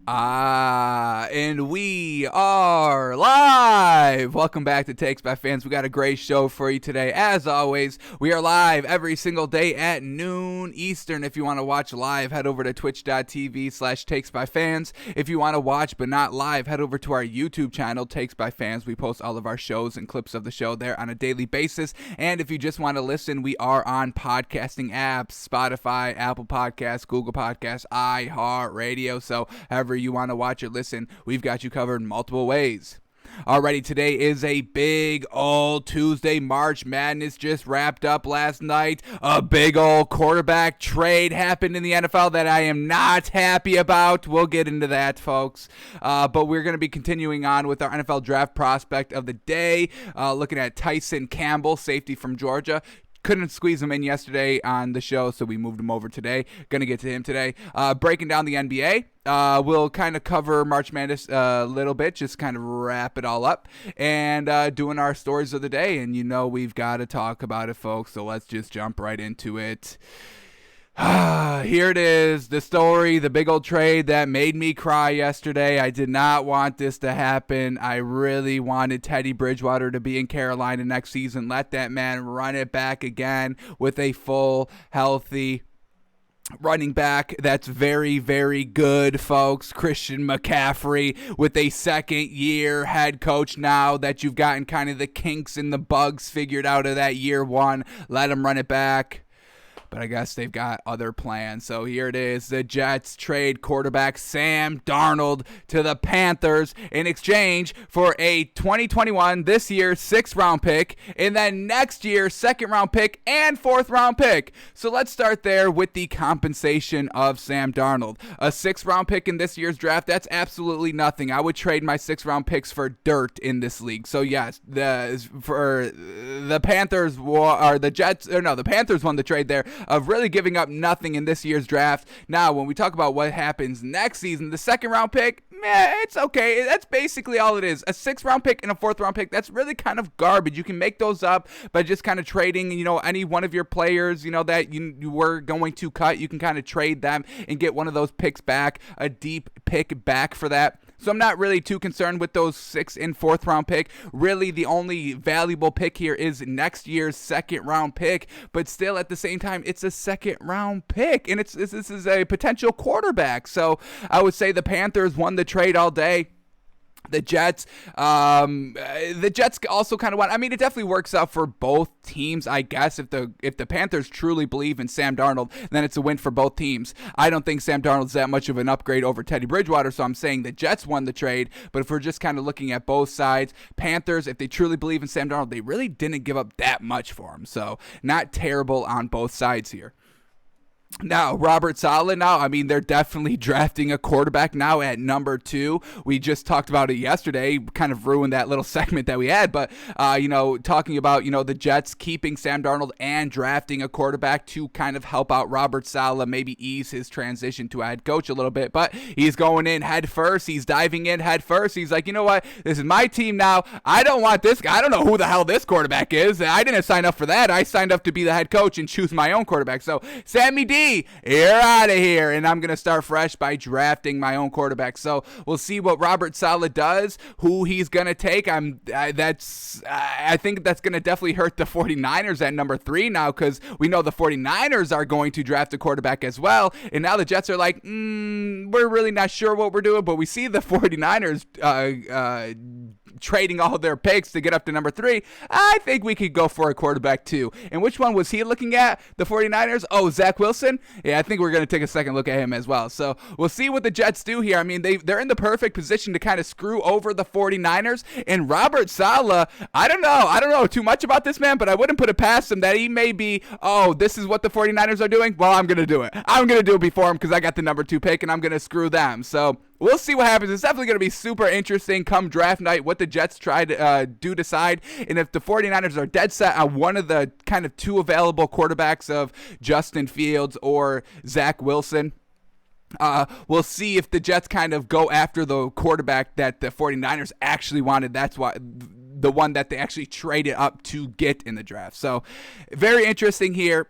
And we are live. Welcome back to Takes by Fans. We got a great show for you today. As always, we are live every single day at noon Eastern. If you want to watch live, head over to twitch.tv/Takes by Fans. If you want to watch but not live, head over to our YouTube channel, Takes by Fans. We post all of our shows and clips of the show there on a daily basis. And if you just want to listen, we are on podcasting apps, Spotify, Apple Podcasts, Google Podcasts, iHeartRadio. So however you want to watch or listen, we've got you covered in multiple ways. Alrighty, today is a big old Tuesday. March Madness just wrapped up last night. A big old quarterback trade happened in the NFL that I am not happy about. We'll get into that, folks. But we're going to be continuing on with our NFL draft prospect of the day, looking at Tyson Campbell, safety from Georgia. Couldn't squeeze him in yesterday on the show, so we moved him over today. Gonna get to him today. Breaking down the NBA. We'll kind of cover March Madness a little bit, just kind of wrap it all up, and doing our stories of the day. And you know we've got to talk about it, folks, so let's just jump right into it. Here it is, the story, the big old trade that made me cry yesterday. I did not want this to happen. I really wanted Teddy Bridgewater to be in Carolina next season. Let that man run it back again with a full, healthy running back that's very, very good, folks. Christian McCaffrey with a second-year head coach now that you've gotten kind of the kinks and the bugs figured out of that year one. Let him run it back. But I guess they've got other plans. So here it is. The Jets trade quarterback Sam Darnold to the Panthers in exchange for a 2021, this year, 6th-round pick, and then next year, 2nd-round pick and 4th-round pick. So let's start there with the compensation of Sam Darnold. A 6th-round pick in this year's draft, that's absolutely nothing. I would trade my 6th-round picks for dirt in this league. So yes, the Panthers won the trade there, of really giving up nothing in this year's draft. Now, when we talk about what happens next season, the 2nd-round pick, it's okay. That's basically all it is. A 6th-round pick and a 4th-round pick, that's really kind of garbage. You can make those up by just kind of trading, any one of your players, that you were going to cut. You can kind of trade them and get one of those picks back, a deep pick back for that. So I'm not really too concerned with those 6th and 4th-round pick. Really, the only valuable pick here is next year's 2nd-round pick. But still, at the same time, it's a 2nd-round pick, and this is a potential quarterback. So I would say the Panthers won the trade all day. The Jets also kind of want. I mean, it definitely works out for both teams, I guess. If the Panthers truly believe in Sam Darnold, then it's a win for both teams. I don't think Sam Darnold's that much of an upgrade over Teddy Bridgewater, so I'm saying the Jets won the trade. But if we're just kind of looking at both sides, Panthers, if they truly believe in Sam Darnold, they really didn't give up that much for him. So not terrible on both sides here. Now, Robert Saleh, they're definitely drafting a quarterback now at number 2. We just talked about it yesterday, kind of ruined that little segment that we had, but, talking about, the Jets keeping Sam Darnold and drafting a quarterback to kind of help out Robert Saleh, maybe ease his transition to a head coach a little bit, but he's going in head first. He's diving in head first. He's like, you know what? This is my team now. I don't want this guy. I don't know who the hell this quarterback is. I didn't sign up for that. I signed up to be the head coach and choose my own quarterback. So, Sammy D, you're out of here, and I'm going to start fresh by drafting my own quarterback. So we'll see what Robert Saleh does, who he's going to take. I think that's going to definitely hurt the 49ers at number 3 now, because we know the 49ers are going to draft a quarterback as well, and now the Jets are like, we're really not sure what we're doing, but we see the 49ers trading all their picks to get up to number 3. I think we could go for a quarterback too. And which one was he looking at? The 49ers? Oh, Zach Wilson? Yeah, I think we're going to take a second look at him as well. So we'll see what the Jets do here. I mean, they're in the perfect position to kind of screw over the 49ers. And Robert Saleh, I don't know too much about this man, but I wouldn't put it past him that he may be, this is what the 49ers are doing? Well, I'm going to do it. I'm going to do it before him because I got the number 2 pick, and I'm going to screw them. So we'll see what happens. It's definitely going to be super interesting come draft night, what the Jets try to decide. And if the 49ers are dead set on one of the kind of 2 available quarterbacks of Justin Fields or Zach Wilson, we'll see if the Jets kind of go after the quarterback that the 49ers actually wanted. That's why the one that they actually traded up to get in the draft. So very interesting here.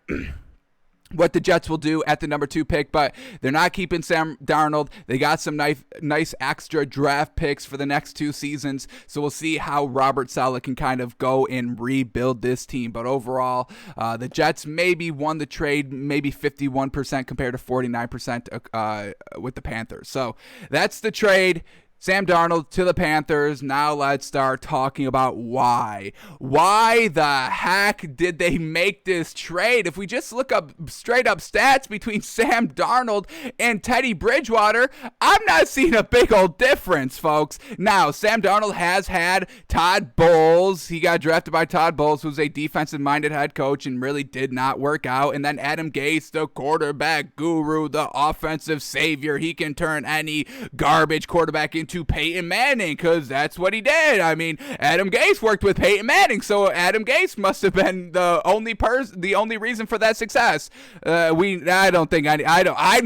what the Jets will do at the number 2 pick, but they're not keeping Sam Darnold. They got some nice extra draft picks for the next 2 seasons, so we'll see how Robert Saleh can kind of go and rebuild this team. But overall, the Jets maybe won the trade, maybe 51% compared to 49% with the Panthers. So that's the trade. Sam Darnold to the Panthers. Now let's start talking about why. Why the heck did they make this trade? If we just look up straight up stats between Sam Darnold and Teddy Bridgewater, I'm not seeing a big old difference, folks. Now, Sam Darnold has had Todd Bowles. He got drafted by Todd Bowles, who's a defensive-minded head coach and really did not work out. And then Adam Gase, the quarterback guru, the offensive savior. He can turn any garbage quarterback into Peyton Manning, because that's what he did. I mean, Adam Gase worked with Peyton Manning, so Adam Gase must have been the only reason for that success. I've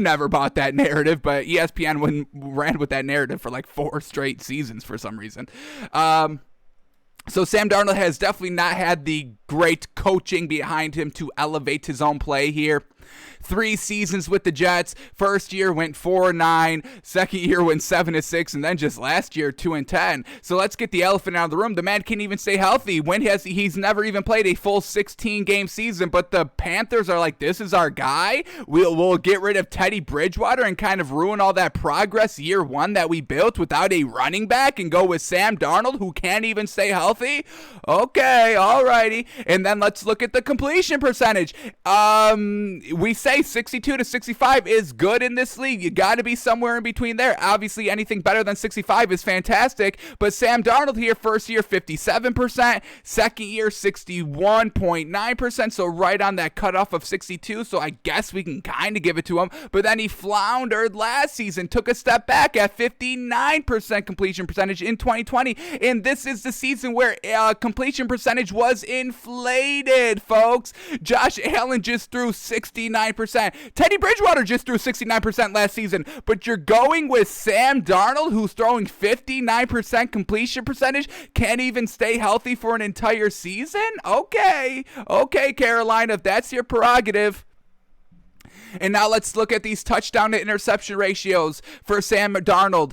never bought that narrative, but ESPN ran with that narrative for like 4 straight seasons for some reason. So Sam Darnold has definitely not had the great coaching behind him to elevate his own play here. 3 seasons with the Jets. First year went 4-9. Second year went 7-6, and then just last year 2-10. So let's get the elephant out of the room. The man can't even stay healthy. He's never even played a full 16-game season. But the Panthers are like, this is our guy. We'll get rid of Teddy Bridgewater and kind of ruin all that progress year 1 that we built without a running back and go with Sam Darnold, who can't even stay healthy. Okay, alrighty. And then let's look at the completion percentage. We say 62 to 65 is good in this league. You got to be somewhere in between there. Obviously, anything better than 65 is fantastic. But Sam Darnold here, first year 57%, second year 61.9%, so right on that cutoff of 62. So I guess we can kind of give it to him. But then he floundered last season, took a step back at 59% completion percentage in 2020. And this is the season where completion percentage was inflated, folks. Josh Allen just threw 69%. Teddy Bridgewater just threw 69% last season, but you're going with Sam Darnold, who's throwing 59% completion percentage, can't even stay healthy for an entire season? Okay, Carolina, if that's your prerogative. And now let's look at these touchdown to interception ratios for Sam Darnold.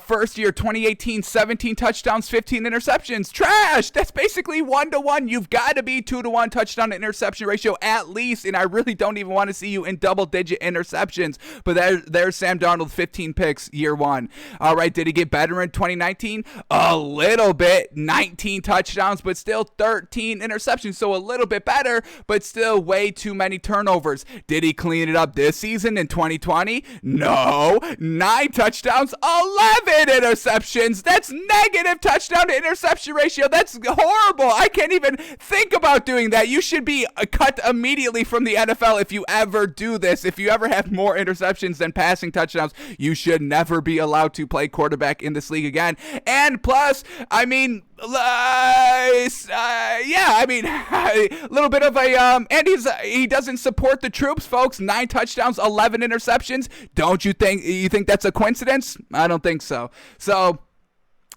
First year, 2018, 17 touchdowns, 15 interceptions. Trash! That's basically 1-to-1. You've got to be 2-to-1 touchdown to interception ratio at least, and I really don't even want to see you in double-digit interceptions. But there's Sam Darnold, 15 picks, year 1. All right, did he get better in 2019? A little bit. 19 touchdowns, but still 13 interceptions, so a little bit better, but still way too many turnovers. Did he clean it up this season in 2020? No. 9 touchdowns, 11 interceptions. That's negative touchdown to interception ratio. That's horrible. I can't even think about doing that. You should be cut immediately from the NFL if you ever do this. If you ever have more interceptions than passing touchdowns, you should never be allowed to play quarterback in this league again. And plus, I mean, a little bit of a and he doesn't support the troops, folks. 9 touchdowns, 11 interceptions. Don't you think that's a coincidence? I don't think so. So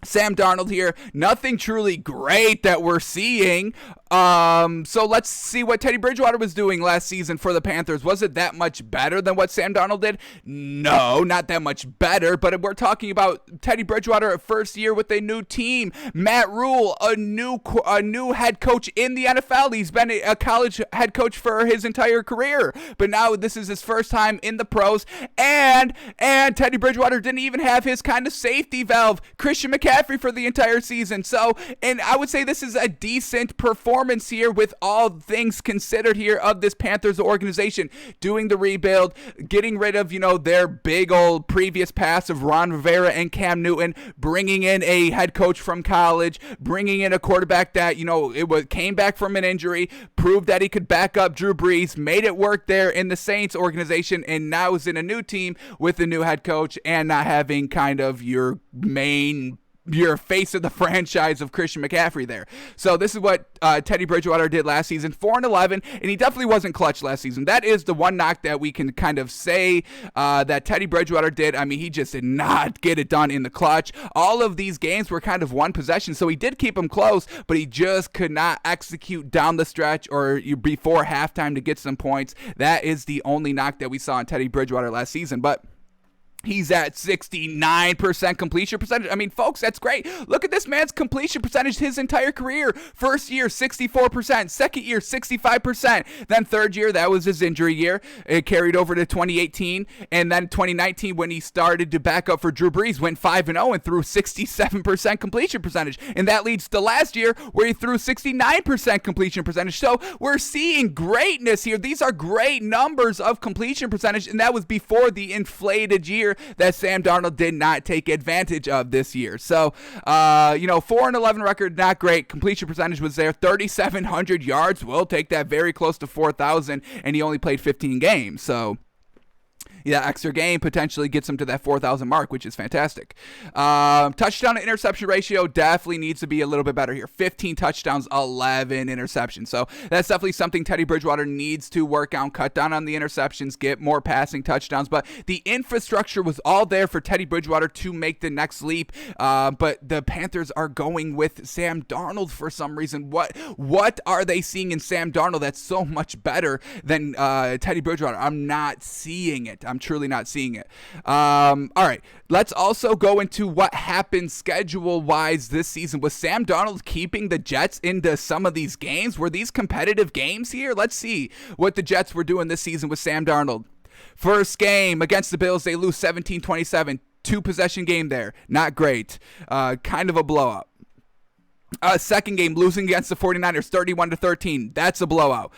Sam Darnold here, nothing truly great that we're seeing. So let's see what Teddy Bridgewater was doing last season for the Panthers. Was it that much better than what Sam Darnold did? No, not that much better, but we're talking about Teddy Bridgewater first year with a new team. Matt Rhule, a new head coach in the NFL. He's been a college head coach for his entire career, but now this is his first time in the pros, and Teddy Bridgewater didn't even have his kind of safety valve, Christian McCaffrey, for the entire season. So, and I would say this is a decent performance here with all things considered here of this Panthers organization, doing the rebuild, getting rid of, their big old previous past of Ron Rivera and Cam Newton, bringing in a head coach from college, bringing in a quarterback that, came back from an injury, proved that he could back up Drew Brees, made it work there in the Saints organization, and now is in a new team with a new head coach and not having kind of your main your face of the franchise of Christian McCaffrey there. So this is what Teddy Bridgewater did last season, 4-11, and he definitely wasn't clutch last season. That is the one knock that we can kind of say that Teddy Bridgewater did. I mean, he just did not get it done in the clutch. All of these games were kind of one possession, so he did keep them close, but he just could not execute down the stretch or before halftime to get some points. That is the only knock that we saw in Teddy Bridgewater last season, but he's at 69% completion percentage. I mean, folks, that's great. Look at this man's completion percentage his entire career. First year, 64%. Second year, 65%. Then third year, that was his injury year. It carried over to 2018. And then 2019, when he started to back up for Drew Brees, went 5-0 and threw 67% completion percentage. And that leads to last year, where he threw 69% completion percentage. So we're seeing greatness here. These are great numbers of completion percentage, and that was before the inflated year that Sam Darnold did not take advantage of this year. So, 4-11 record, not great. Completion percentage was there. 3,700 yards. We'll take that, very close to 4,000, and he only played 15 games. So, that extra game potentially gets him to that 4,000 mark, which is fantastic. Touchdown to interception ratio definitely needs to be a little bit better here. 15 touchdowns, 11 interceptions. So that's definitely something Teddy Bridgewater needs to work on. Cut down on the interceptions, get more passing touchdowns. But the infrastructure was all there for Teddy Bridgewater to make the next leap. But the Panthers are going with Sam Darnold for some reason. What are they seeing in Sam Darnold that's so much better than Teddy Bridgewater? I'm not seeing it. I'm truly not seeing it. All right, let's also go into what happened schedule-wise this season. Was Sam Darnold keeping the Jets into some of these games? Were these competitive games here? Let's see what the Jets were doing this season with Sam Darnold. First game against the Bills, they lose 17-27. Two-possession game there. Not great. Kind of a blowout. Second game, losing against the 49ers, 31-13. That's a blowout.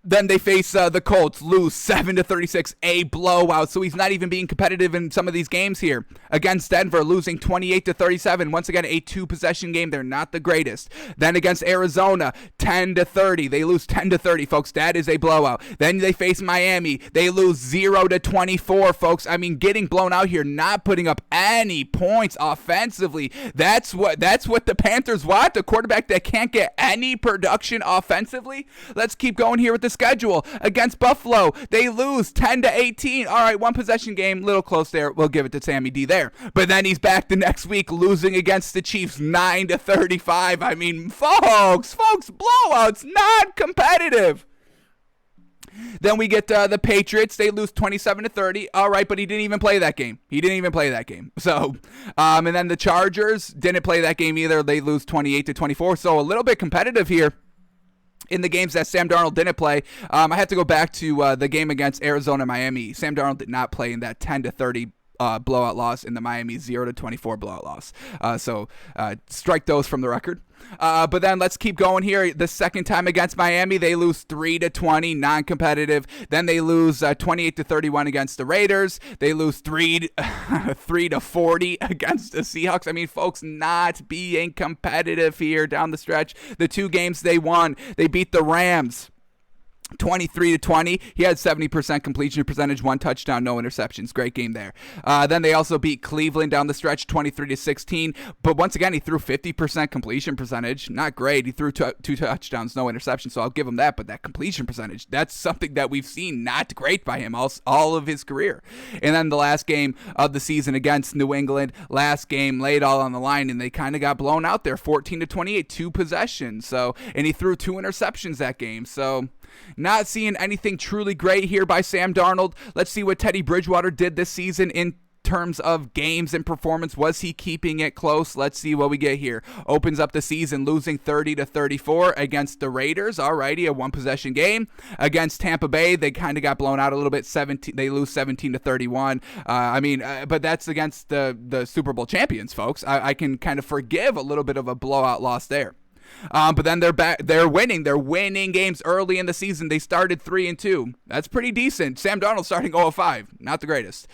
Then they face the Colts, lose 7-36, a blowout. So he's not even being competitive in some of these games here. Against Denver, losing 28-37. Once again, a two-possession game. They're not the greatest. Then against Arizona, 10-30. They lose 10-30, folks. That is a blowout. Then they face Miami. They lose 0-24, folks. I mean, getting blown out here, not putting up any points offensively. That's what the Panthers want. A quarterback that can't get any production offensively. Let's keep going here with the schedule. Against Buffalo, they lose 10-18. All right, one possession game, little close there. We'll give it to Sammy D there. But then he's back the next week, losing against the Chiefs 9-35. I mean, folks, blowouts, not competitive. Then we get the Patriots. They lose 27-30. All right, but he didn't even play that game. So, and then the Chargers didn't play that game either. They lose 28-24. So a little bit competitive here in the games that Sam Darnold didn't play. I had to go back to the game against Arizona, Miami. Sam Darnold did not play in that 10-30 blowout loss, in the Miami 0-24 blowout loss. So strike those from the record. But then let's keep going here. The second time against Miami, they lose 3-20, non-competitive. Then they lose 28-31 against the Raiders. They lose 3-40 against the Seahawks. I mean, folks, not being competitive here down the stretch. The two games they won, they beat the Rams 23-20. He had 70% completion percentage, one touchdown, no interceptions. Great game there. Then they also beat Cleveland down the stretch 23-16. But once again, he threw 50% completion percentage. Not great. He threw two touchdowns, no interceptions. So I'll give him that. But that completion percentage, that's something that we've seen not great by him all of his career. And then the last game of the season against New England, last game laid all on the line, and they kind of got blown out there, 14-28, two possessions. So, and he threw two interceptions that game. So not seeing anything truly great here by Sam Darnold. Let's see what Teddy Bridgewater did this season in terms of games and performance. Was he keeping it close? Let's see what we get here. Opens up the season losing 30-34 against the Raiders. Alrighty, a one possession game. Against Tampa Bay, they kind of got blown out a little bit. They lose 17-31. But that's against the Super Bowl champions, folks. I can kind of forgive a little bit of a blowout loss there. But then they're back. They're winning. They're winning games early in the season. They started 3-2. That's pretty decent. Sam Darnold starting 0-5. Not the greatest.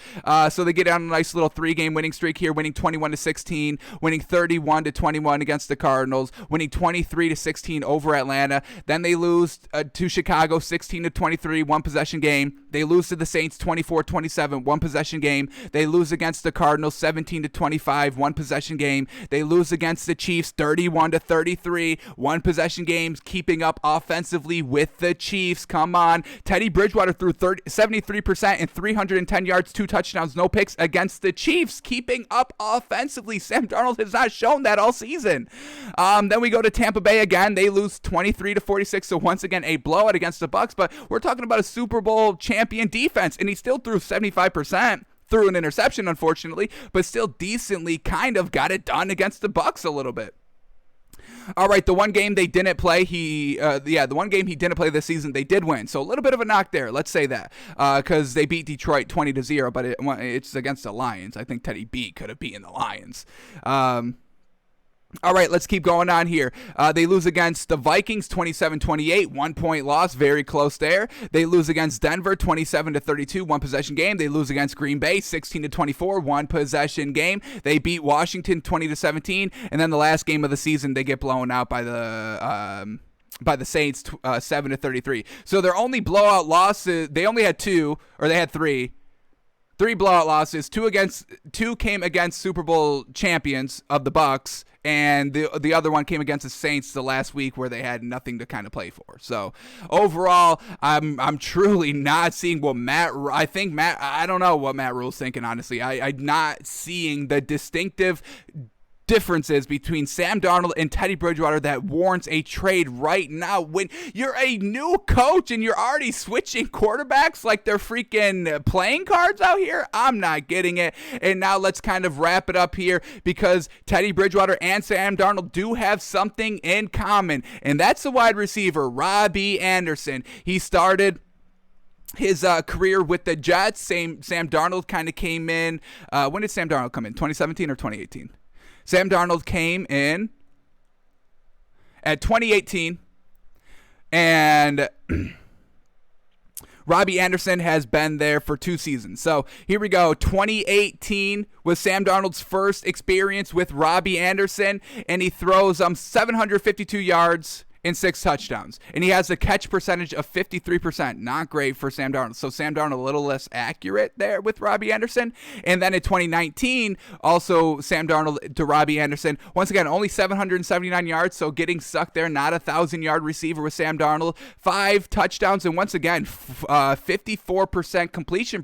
So they get on a nice little 3-game winning streak here, winning 21-16, winning 31-21 against the Cardinals, winning 23-16 over Atlanta. Then they lose to Chicago 16-23, one possession game. They lose to the Saints 24-27, one possession game. They lose against the Cardinals 17-25, one possession game. They lose against the Chiefs 31-33, one possession games, keeping up offensively with the Chiefs. Come on. Teddy Bridgewater threw 73% and 310 yards, 2 touchdowns, no picks against the Chiefs, keeping up offensively. Sam Darnold has not shown that all season. Then we go to Tampa Bay again. They lose 23-46, so once again a blowout against the Bucs, but we're talking about a Super Bowl champion defense, and he still threw 75%. Threw an interception, unfortunately, but still decently kind of got it done against the Bucs a little bit. All right, the one game they didn't play, the one game he didn't play this season, they did win. So a little bit of a knock there. Let's say that, because they beat Detroit 20-0, but it's against the Lions. I think Teddy B could have beaten the Lions. All right, let's keep going on here. They lose against the Vikings 27-28, 1-point loss, very close there. They lose against Denver 27-32, one possession game. They lose against Green Bay 16-24, one possession game. They beat Washington 20-17, and then the last game of the season they get blown out by the Saints 7-33. So their only blowout losses, they only had three blowout losses. Two came against Super Bowl champions of the Bucs, and the other one came against the Saints the last week where they had nothing to kind of play for. So overall, I'm truly not seeing what I don't know what Matt Rhule's thinking, honestly. I'm not seeing the distinctive differences between Sam Darnold and Teddy Bridgewater that warrants a trade right now. When you're a new coach and you're already switching quarterbacks like they're freaking playing cards out here, I'm not getting it. And now let's kind of wrap it up here, because Teddy Bridgewater and Sam Darnold do have something in common, and that's the wide receiver, Robbie Anderson. He started his career with the Jets. Sam Darnold kind of came in. When did Sam Darnold come in? 2017 or 2018? Sam Darnold came in at 2018, and Robbie Anderson has been there for 2 seasons. So here we go. 2018 was Sam Darnold's first experience with Robbie Anderson, and he throws 752 yards and 6 touchdowns. And he has a catch percentage of 53%. Not great for Sam Darnold. So Sam Darnold a little less accurate there with Robbie Anderson. And then in 2019, also Sam Darnold to Robbie Anderson. Once again, only 779 yards, so getting stuck there. Not a 1,000-yard receiver with Sam Darnold. 5 touchdowns, and once again, 54% completion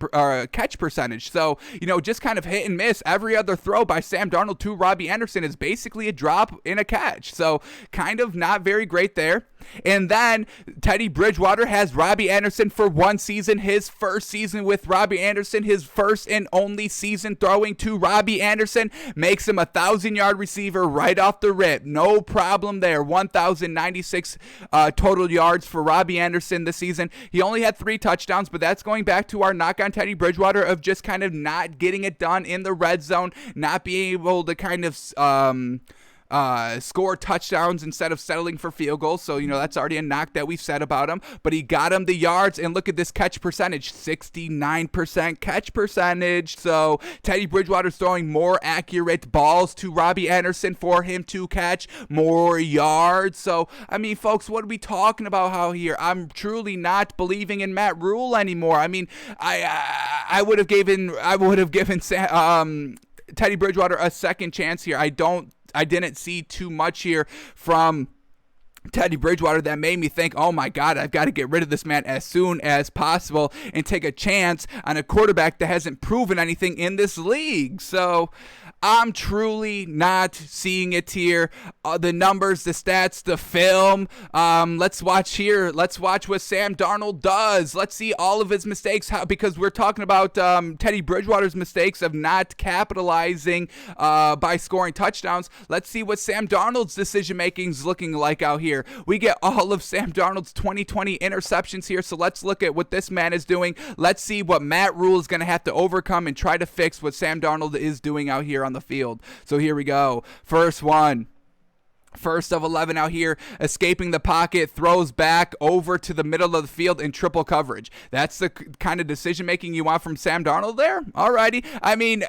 catch percentage. So, just kind of hit and miss. Every other throw by Sam Darnold to Robbie Anderson is basically a drop in a catch. So kind of not very great there. And then Teddy Bridgewater has Robbie Anderson for 1 season, his first season with Robbie Anderson, his first and only season throwing to Robbie Anderson, makes him a 1,000-yard receiver right off the rip. No problem there. 1,096 total yards for Robbie Anderson this season. He only had 3 touchdowns, but that's going back to our knock on Teddy Bridgewater of just kind of not getting it done in the red zone, not being able to kind of score touchdowns instead of settling for field goals. So, that's already a knock that we've said about him. But he got him the yards, and look at this catch percentage, 69% catch percentage. So Teddy Bridgewater's throwing more accurate balls to Robbie Anderson for him to catch more yards. So, folks, what are we talking about out here? I'm truly not believing in Matt Rhule anymore. I would have given Teddy Bridgewater a second chance here. I didn't see too much here from Teddy Bridgewater that made me think, oh my God, I've got to get rid of this man as soon as possible and take a chance on a quarterback that hasn't proven anything in this league. So I'm truly not seeing it here. The numbers, the stats, the film. Let's watch here. Let's watch what Sam Darnold does. Let's see all of his mistakes, because we're talking about Teddy Bridgewater's mistakes of not capitalizing by scoring touchdowns. Let's see what Sam Darnold's decision-making is looking like out here. We get all of Sam Darnold's 2020 interceptions here, so let's look at what this man is doing. Let's see what Matt Rhule is going to have to overcome and try to fix what Sam Darnold is doing out here on the field. So here we go. First one. First of 11 out here, escaping the pocket, throws back over to the middle of the field in triple coverage. That's the kind of decision-making you want from Sam Darnold there? Alrighty. I mean,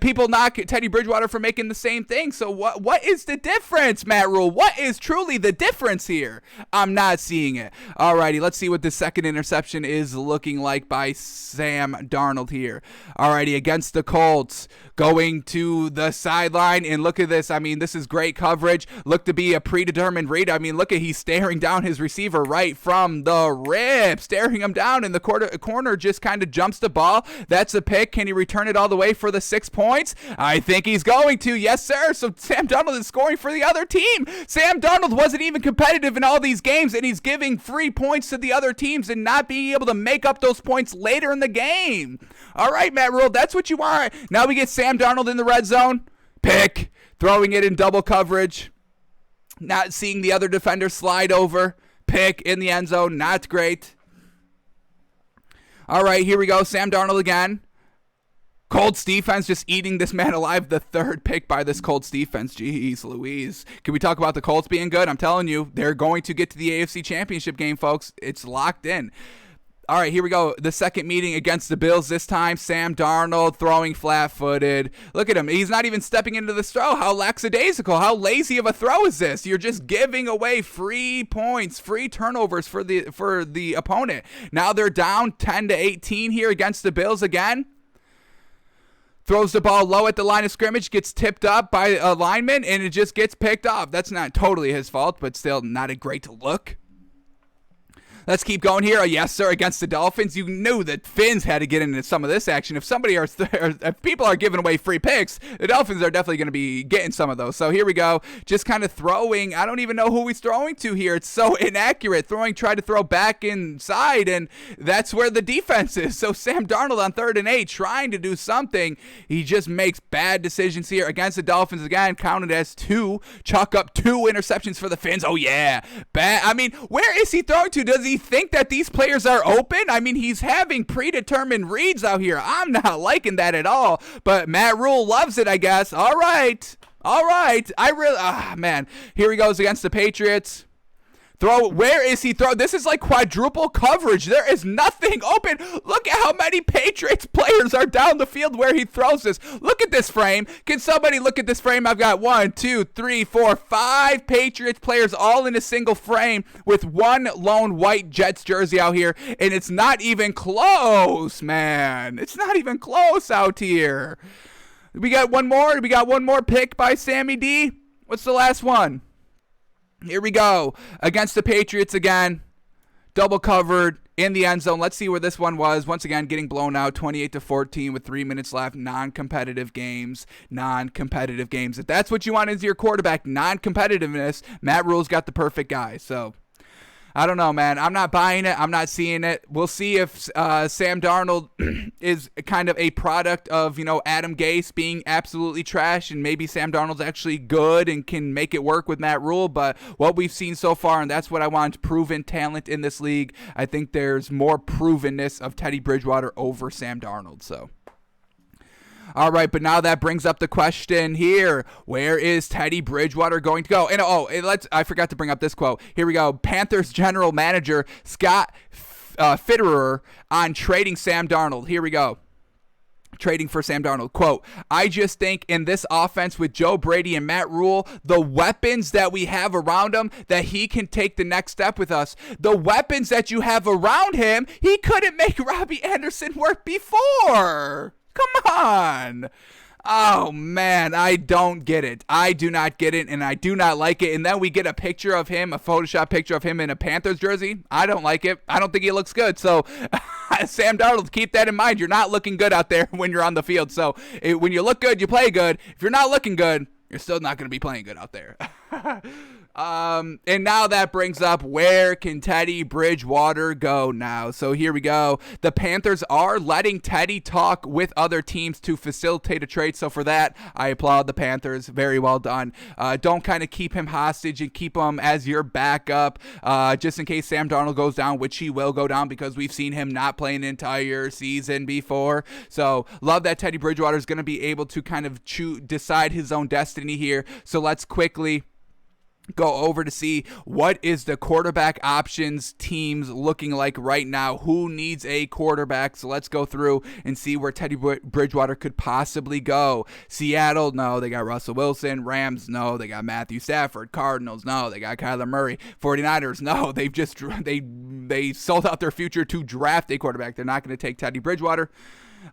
people knock Teddy Bridgewater for making the same thing, so what is the difference, Matt Rhule? What is truly the difference here? I'm not seeing it. Alrighty, let's see what the second interception is looking like by Sam Darnold here. Alrighty, against the Colts, going to the sideline, and look at this. I mean, this is great coverage. Look to be a predetermined read. I mean, look at he's staring down his receiver right from the rip, staring him down, and the corner just kind of jumps the ball. That's a pick. Can he return it all the way for the 6 points? I think he's going to. Yes, sir. So Sam Darnold is scoring for the other team. Sam Darnold wasn't even competitive in all these games, and he's giving free points to the other teams and not being able to make up those points later in the game. All right, Matt Rhule, that's what you want. Now we get Sam Darnold in the red zone. Pick. Throwing it in double coverage. Not seeing the other defender slide over. Pick in the end zone. Not great. All right, here we go. Sam Darnold again. Colts defense just eating this man alive. The third pick by this Colts defense. Jeez Louise. Can we talk about the Colts being good? I'm telling you, they're going to get to the AFC Championship game, folks. It's locked in. All right, here we go. The second meeting against the Bills this time. Sam Darnold throwing flat-footed. Look at him. He's not even stepping into the throw. How lackadaisical. How lazy of a throw is this? You're just giving away free points, free turnovers for the opponent. Now they're down 10-18 here against the Bills again. Throws the ball low at the line of scrimmage, gets tipped up by a lineman, and it just gets picked off. That's not totally his fault, but still not a great look. Let's keep going here. Yes, sir, against the Dolphins. You knew that Finns had to get into some of this action. If people are giving away free picks, the Dolphins are definitely going to be getting some of those. So here we go. Just kind of throwing. I don't even know who he's throwing to here. It's so inaccurate. Tried to throw back inside, and that's where the defense is. So Sam Darnold on 3rd and 8 trying to do something. He just makes bad decisions here against the Dolphins again. Counted as 2. Chalk up 2 interceptions for the Finns. Oh, yeah. Bad. I mean, where is he throwing to? Does he think that these players are open? I mean, he's having predetermined reads out here. I'm not liking that at all, but Matt Rhule loves it, I guess. All right. Man, here he goes against the Patriots. Where is he throw? This is like quadruple coverage. There is nothing open. Look at how many Patriots players are down the field where he throws this. Look at this frame. Can somebody look at this frame? I've got 1, 2, 3, 4, 5 Patriots players all in a single frame with one lone white Jets jersey out here, and it's not even close, man. It's not even close out here. We got one more. We got one more pick by Sammy D. What's the last one? Here we go. Against the Patriots again. Double covered in the end zone. Let's see where this one was. Once again, getting blown out 28-14 with 3 minutes left. Non-competitive games. If that's what you want as your quarterback, non-competitiveness, Matt Rhule's got the perfect guy. So, I don't know, man. I'm not buying it. I'm not seeing it. We'll see if Sam Darnold is kind of a product of, Adam Gase being absolutely trash, and maybe Sam Darnold's actually good and can make it work with Matt Rhule. But what we've seen so far, and that's what I want, proven talent in this league, I think there's more provenness of Teddy Bridgewater over Sam Darnold. So. All right, but now that brings up the question here. Where is Teddy Bridgewater going to go? And I forgot to bring up this quote. Here we go. Panthers general manager Scott Fitterer on trading Sam Darnold. Here we go. Trading for Sam Darnold. Quote, I just think in this offense with Joe Brady and Matt Rhule, the weapons that we have around him, that he can take the next step with us. The weapons that you have around him, he couldn't make Robbie Anderson work before. Come on. Oh, man, I don't get it. I do not get it, and I do not like it. And then we get a picture of him, a Photoshop picture of him in a Panthers jersey. I don't like it. I don't think he looks good. So, Sam Darnold, keep that in mind. You're not looking good out there when you're on the field. So, when you look good, you play good. If you're not looking good, you're still not going to be playing good out there. And now that brings up, where can Teddy Bridgewater go now? So here we go. The Panthers are letting Teddy talk with other teams to facilitate a trade. So for that, I applaud the Panthers. Very well done. Don't kind of keep him hostage and keep him as your backup just in case Sam Darnold goes down, which he will go down because we've seen him not play an entire season before. So love that Teddy Bridgewater is going to be able to kind of decide his own destiny here. So let's quickly go over to see what is the quarterback options teams looking like right now. Who needs a quarterback? So let's go through and see where Teddy Bridgewater could possibly go. Seattle, no, they got Russell Wilson. Rams, no, they got Matthew Stafford. Cardinals, no, they got Kyler Murray. 49ers, no, they sold out their future to draft a quarterback. They're not going to take Teddy Bridgewater.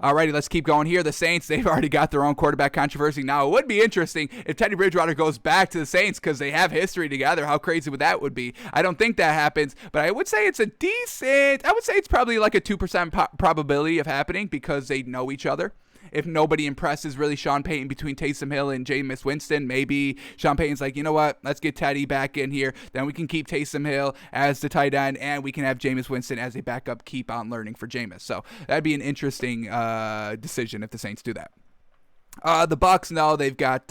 Alrighty, let's keep going here. The Saints, they've already got their own quarterback controversy. Now, it would be interesting if Teddy Bridgewater goes back to the Saints because they have history together. How crazy would that be? I don't think that happens, but I would say it's probably like a 2% probability of happening because they know each other. If nobody impresses really Sean Payton between Taysom Hill and Jameis Winston, maybe Sean Payton's like, you know what, let's get Teddy back in here. Then we can keep Taysom Hill as the tight end, and we can have Jameis Winston as a backup, keep on learning for Jameis. So that'd be an interesting decision if the Saints do that. The Bucs, no, they've got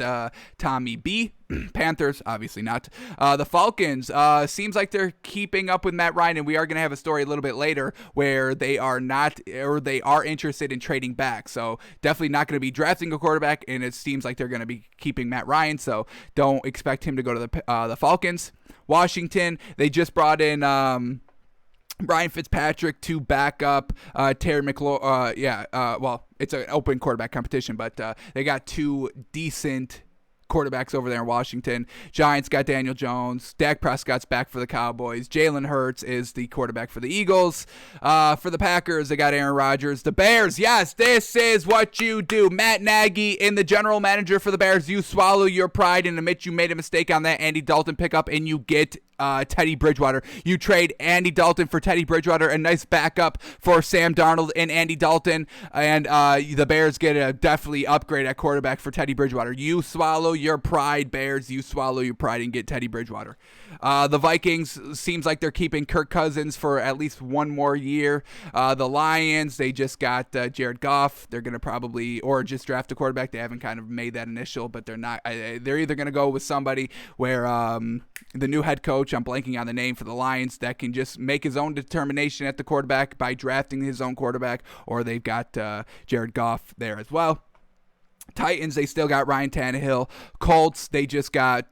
Tommy B. Panthers, obviously not. The Falcons, seems like they're keeping up with Matt Ryan, and we are going to have a story a little bit later where they are not, or they are interested in trading back. So definitely not going to be drafting a quarterback, and it seems like they're going to be keeping Matt Ryan. So don't expect him to go to the Falcons. Washington, they just brought in Ryan Fitzpatrick to back up Terry McLaurin. Well, it's an open quarterback competition, but they got two decent quarterbacks over there in Washington. Giants got Daniel Jones. Dak Prescott's back for the Cowboys. Jalen Hurts is the quarterback for the Eagles. For the Packers, they got Aaron Rodgers. The Bears, yes, this is what you do. Matt Nagy in the general manager for the Bears. You swallow your pride and admit you made a mistake on that Andy Dalton pickup, and you get Teddy Bridgewater. You trade Andy Dalton for Teddy Bridgewater, a nice backup for Sam Darnold and Andy Dalton, and the Bears get a definitely upgrade at quarterback for Teddy Bridgewater. You swallow your pride, Bears. You swallow your pride and get Teddy Bridgewater. The Vikings, seems like they're keeping Kirk Cousins for at least one more year. The Lions, they just got Jared Goff. They're going to probably, or just draft a quarterback. They haven't kind of made that initial, but they're not. They're either going to go with somebody where the new head coach, I'm blanking on the name for the Lions, that can just make his own determination at the quarterback by drafting his own quarterback, or they've got Jared Goff there as well. Titans, they still got Ryan Tannehill. Colts, they just got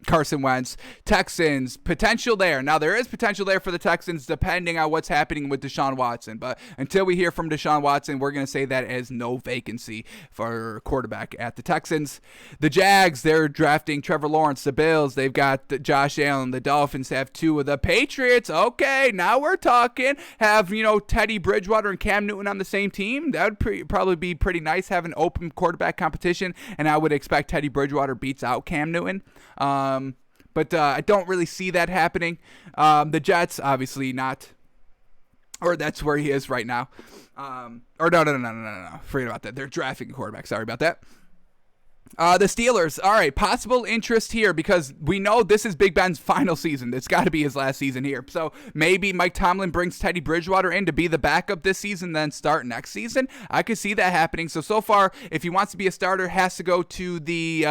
Carson Wentz. Texans, potential there. Now, there is potential there for the Texans depending on what's happening with Deshaun Watson. But until we hear from Deshaun Watson, we're going to say that as no vacancy for quarterback at the Texans. The Jags, they're drafting Trevor Lawrence. The Bills, they've got Josh Allen. The Dolphins have two of the Patriots. Okay, now we're talking. Have, Teddy Bridgewater and Cam Newton on the same team. That would probably be pretty nice, having open quarterback competition. And I would expect Teddy Bridgewater beats out Cam Newton. But I don't really see that happening. The Jets, obviously not. Or that's where he is right now. Or no. Forget about that. They're drafting a quarterback. Sorry about that. The Steelers, all right, possible interest here because we know this is Big Ben's final season. It's got to be his last season here. So maybe Mike Tomlin brings Teddy Bridgewater in to be the backup this season, then start next season. I could see that happening. So far, if he wants to be a starter, has to go to the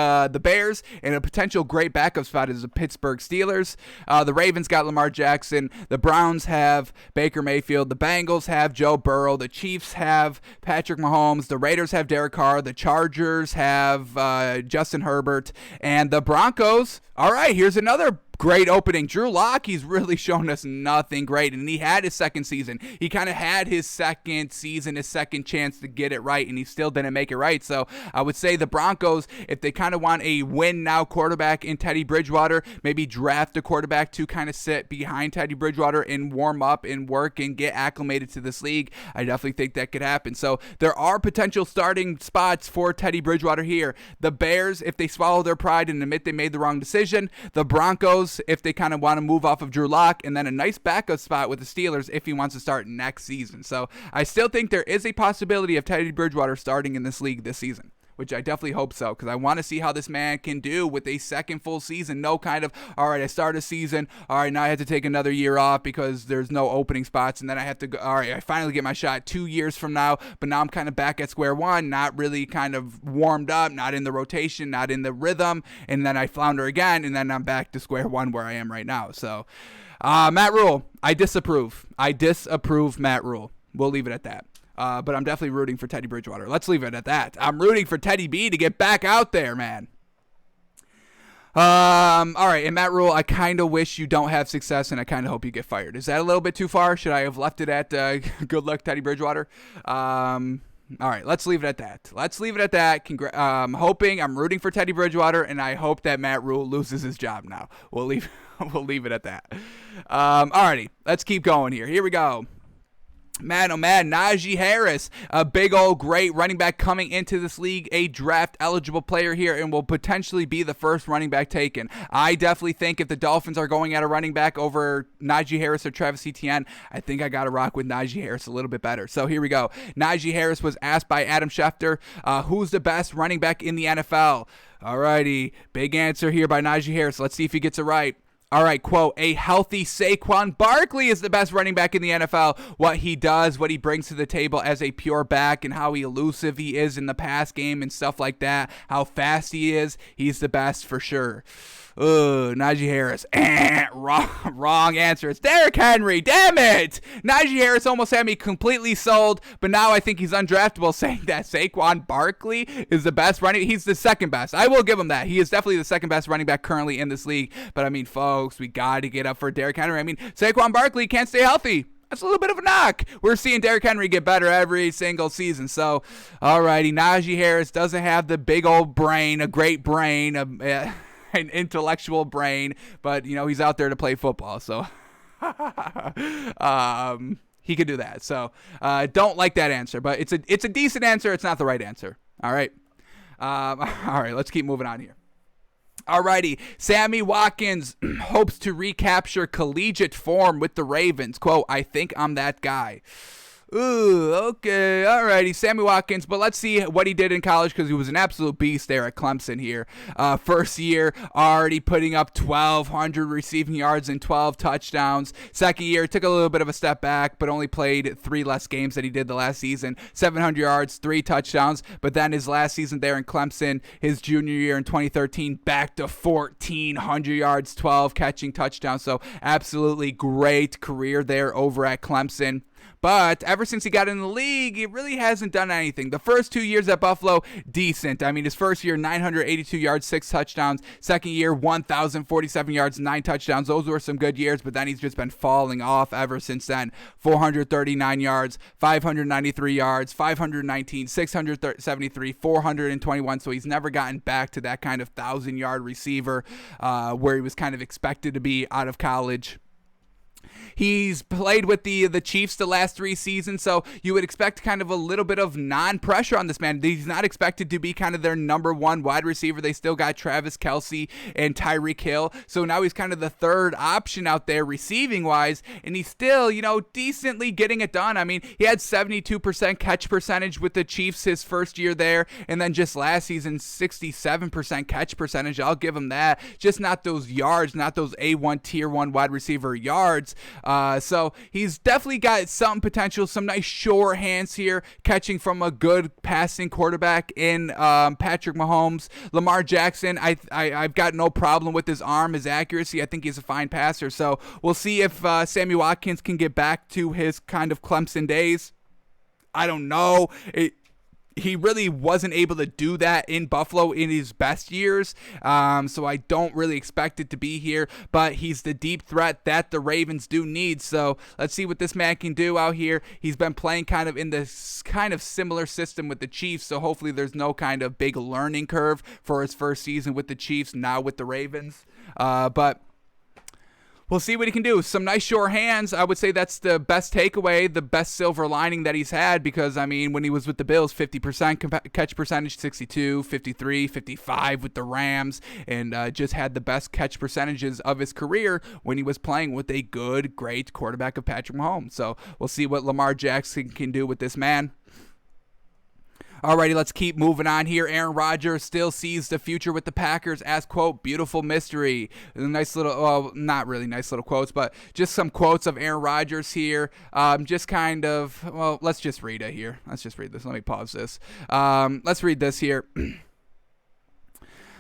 Bears, and a potential great backup spot is the Pittsburgh Steelers. The Ravens got Lamar Jackson. The Browns have Baker Mayfield. The Bengals have Joe Burrow. The Chiefs have Patrick Mahomes. The Raiders have Derek Carr. The Chargers have Justin Herbert, and the Broncos. All right, here's another great opening. Drew Lock, he's really shown us nothing great, and he had his second season. He kind of had his second season, his second chance to get it right, and he still didn't make it right. So I would say the Broncos, if they kind of want a win-now quarterback in Teddy Bridgewater, maybe draft a quarterback to kind of sit behind Teddy Bridgewater and warm up and work and get acclimated to this league. I definitely think that could happen. So there are potential starting spots for Teddy Bridgewater here. The Bears, if they swallow their pride and admit they made the wrong decision. The Broncos, if they kind of want to move off of Drew Lock, and then a nice backup spot with the Steelers if he wants to start next season. So I still think there is a possibility of Teddy Bridgewater starting in this league this season, which I definitely hope so, because I want to see how this man can do with a second full season. No kind of, all right, I start a season, all right, now I have to take another year off because there's no opening spots, and then I have to go, all right, I finally get my shot 2 years from now, but now I'm kind of back at square one, not really kind of warmed up, not in the rotation, not in the rhythm, and then I flounder again, and then I'm back to square one where I am right now. So, Matt Rhule, I disapprove. I disapprove Matt Rhule. We'll leave it at that. But I'm definitely rooting for Teddy Bridgewater. Let's leave it at that. I'm rooting for Teddy B to get back out there, man. All right, and Matt Rhule, I kind of wish you don't have success, and I kind of hope you get fired. Is that a little bit too far? Should I have left it at good luck, Teddy Bridgewater? All right, let's leave it at that. I'm rooting for Teddy Bridgewater, and I hope that Matt Rhule loses his job now. We'll leave it at that. Alrighty, let's keep going here. Here we go. Man, oh man, Najee Harris, a big old great running back coming into this league, a draft eligible player here, and will potentially be the first running back taken. I definitely think if the Dolphins are going at a running back over Najee Harris or Travis Etienne, I think I got to rock with Najee Harris a little bit better. So here we go. Najee Harris was asked by Adam Schefter, who's the best running back in the NFL? Alrighty, big answer here by Najee Harris. Let's see if he gets it right. All right, quote, a healthy Saquon Barkley is the best running back in the NFL. What he does, what he brings to the table as a pure back, and how elusive he is in the pass game and stuff like that, how fast he is, he's the best for sure. Najee Harris. Wrong answer. It's Derrick Henry. Damn it. Najee Harris almost had me completely sold, but now I think he's undraftable, saying that Saquon Barkley is the best running. He's the second best. I will give him that. He is definitely the second best running back currently in this league. But I mean, folks, we got to get up for Derrick Henry. I mean, Saquon Barkley can't stay healthy. That's a little bit of a knock. We're seeing Derrick Henry get better every single season. So, alrighty, Najee Harris doesn't have the big old brain, a great brain, an intellectual brain, but he's out there to play football, so he could do that. So don't like that answer, but it's a decent answer. It's not the right answer. All right. All right, let's keep moving on here. Alrighty, Sammy Watkins hopes to recapture collegiate form with the Ravens. Quote, I think I'm that guy. Ooh, okay, alrighty, Sammy Watkins, but let's see what he did in college, because he was an absolute beast there at Clemson here. First year, already putting up 1,200 receiving yards and 12 touchdowns. Second year, took a little bit of a step back, but only played 3 less games than he did the last season. 700 yards, 3 touchdowns, but then his last season there in Clemson, his junior year in 2013, back to 1,400 yards, 12 catching touchdowns, so absolutely great career there over at Clemson. But ever since he got in the league, he really hasn't done anything. The first 2 years at Buffalo, decent. I mean, his first year, 982 yards, 6 touchdowns. Second year, 1,047 yards, 9 touchdowns. Those were some good years, but then he's just been falling off ever since then. 439 yards, 593 yards, 519, 673, 421. So he's never gotten back to that kind of 1,000-yard receiver where he was kind of expected to be out of college. He's played with the Chiefs the last 3 seasons, so you would expect kind of a little bit of non-pressure on this man. He's not expected to be kind of their number 1 wide receiver. They still got Travis Kelce and Tyreek Hill, so now he's kind of the third option out there receiving-wise, and he's still, decently getting it done. I mean, he had 72% catch percentage with the Chiefs his first year there, and then just last season, 67% catch percentage. I'll give him that. Just not those yards, not those A1 Tier 1 wide receiver yards. So he's definitely got some potential, some nice sure hands here, catching from a good passing quarterback in Patrick Mahomes. Lamar Jackson, I've got no problem with his arm, his accuracy. I think he's a fine passer. So we'll see if Sammy Watkins can get back to his kind of Clemson days. I don't know. He really wasn't able to do that in Buffalo in his best years, so I don't really expect it to be here, but he's the deep threat that the Ravens do need, so let's see what this man can do out here. He's been playing kind of in this kind of similar system with the Chiefs, so hopefully there's no kind of big learning curve for his first season with the Chiefs, now with the Ravens, but we'll see what he can do. Some nice sure hands. I would say that's the best takeaway, the best silver lining that he's had, because, I mean, when he was with the Bills, 50% catch percentage, 62, 53, 55 with the Rams, and just had the best catch percentages of his career when he was playing with a good, great quarterback of Patrick Mahomes. So we'll see what Lamar Jackson can do with this man. Alrighty, let's keep moving on here. Aaron Rodgers still sees the future with the Packers as, quote, beautiful mystery. Nice little, well, not really nice little quotes, but just some quotes of Aaron Rodgers here. Just kind of, well, let's just read it here. Let's just read this. Let me pause this. Let's read this here.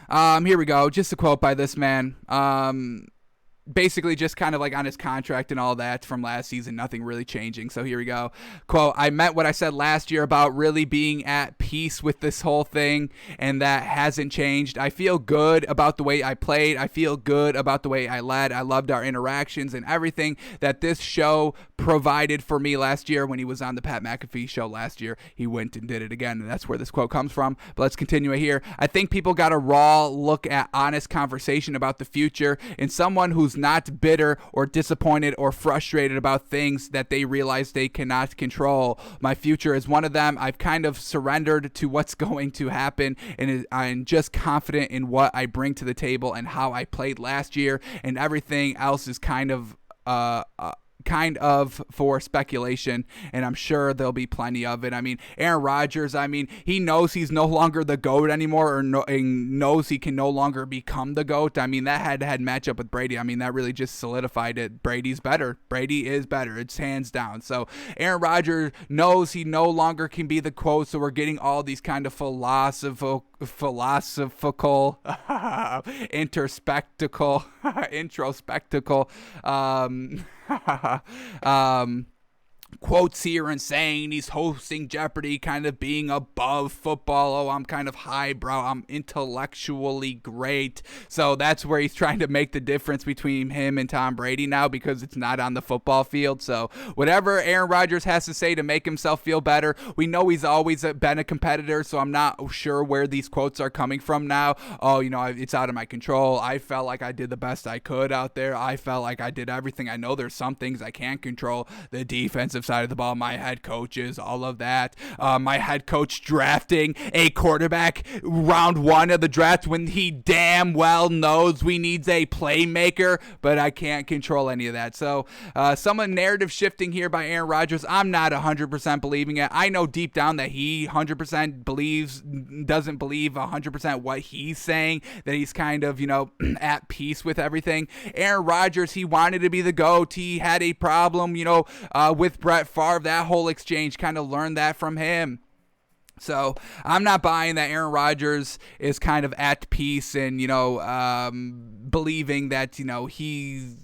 Here we go. Just a quote by this man. basically just kind of like on his contract and all that from last season, nothing really changing. So here we go. Quote, I meant what I said last year about really being at peace with this whole thing, and that hasn't changed. I feel good about the way I played. I feel good about the way I led. I loved our interactions and everything that this show provided for me last year when he was on the Pat McAfee show last year. He went and did it again, and that's where this quote comes from. But let's continue it here. I think people got a raw look at honest conversation about the future and someone who's not bitter or disappointed or frustrated about things that they realize they cannot control. My future is one of them. I've kind of surrendered to what's going to happen, and I'm just confident in what I bring to the table and how I played last year, and everything else is kind of for speculation, and I'm sure there'll be plenty of it. I mean, Aaron Rodgers, I mean, he knows he's no longer the GOAT anymore, or knows he can no longer become the GOAT. I mean, that head-to-head matchup with Brady, I mean, that really just solidified it. Brady's better. Brady is better. It's hands down. So Aaron Rodgers knows he no longer can be the GOAT, so we're getting all these kind of philosophical introspectical quotes here and saying he's hosting Jeopardy, kind of being above football. Oh, I'm kind of highbrow. I'm intellectually great. So that's where he's trying to make the difference between him and Tom Brady now, because it's not on the football field. So whatever Aaron Rodgers has to say to make himself feel better, we know he's always been a competitor, so I'm not sure where these quotes are coming from now. Oh, it's out of my control. I felt like I did the best I could out there. I felt like I did everything. I know there's some things I can't control. The defensive side of the ball, my head coaches, all of that. My head coach drafting a quarterback round 1 of the draft when he damn well knows we needs a playmaker, but I can't control any of that. So some narrative shifting here by Aaron Rodgers. I'm not 100% believing it. I know deep down that he 100% doesn't believe 100% what he's saying, that he's kind of, at peace with everything. Aaron Rodgers, he wanted to be the GOAT. He had a problem, with Brett Favre. That whole exchange, kind of learned that from him. So I'm not buying that Aaron Rodgers is kind of at peace and, believing that, he's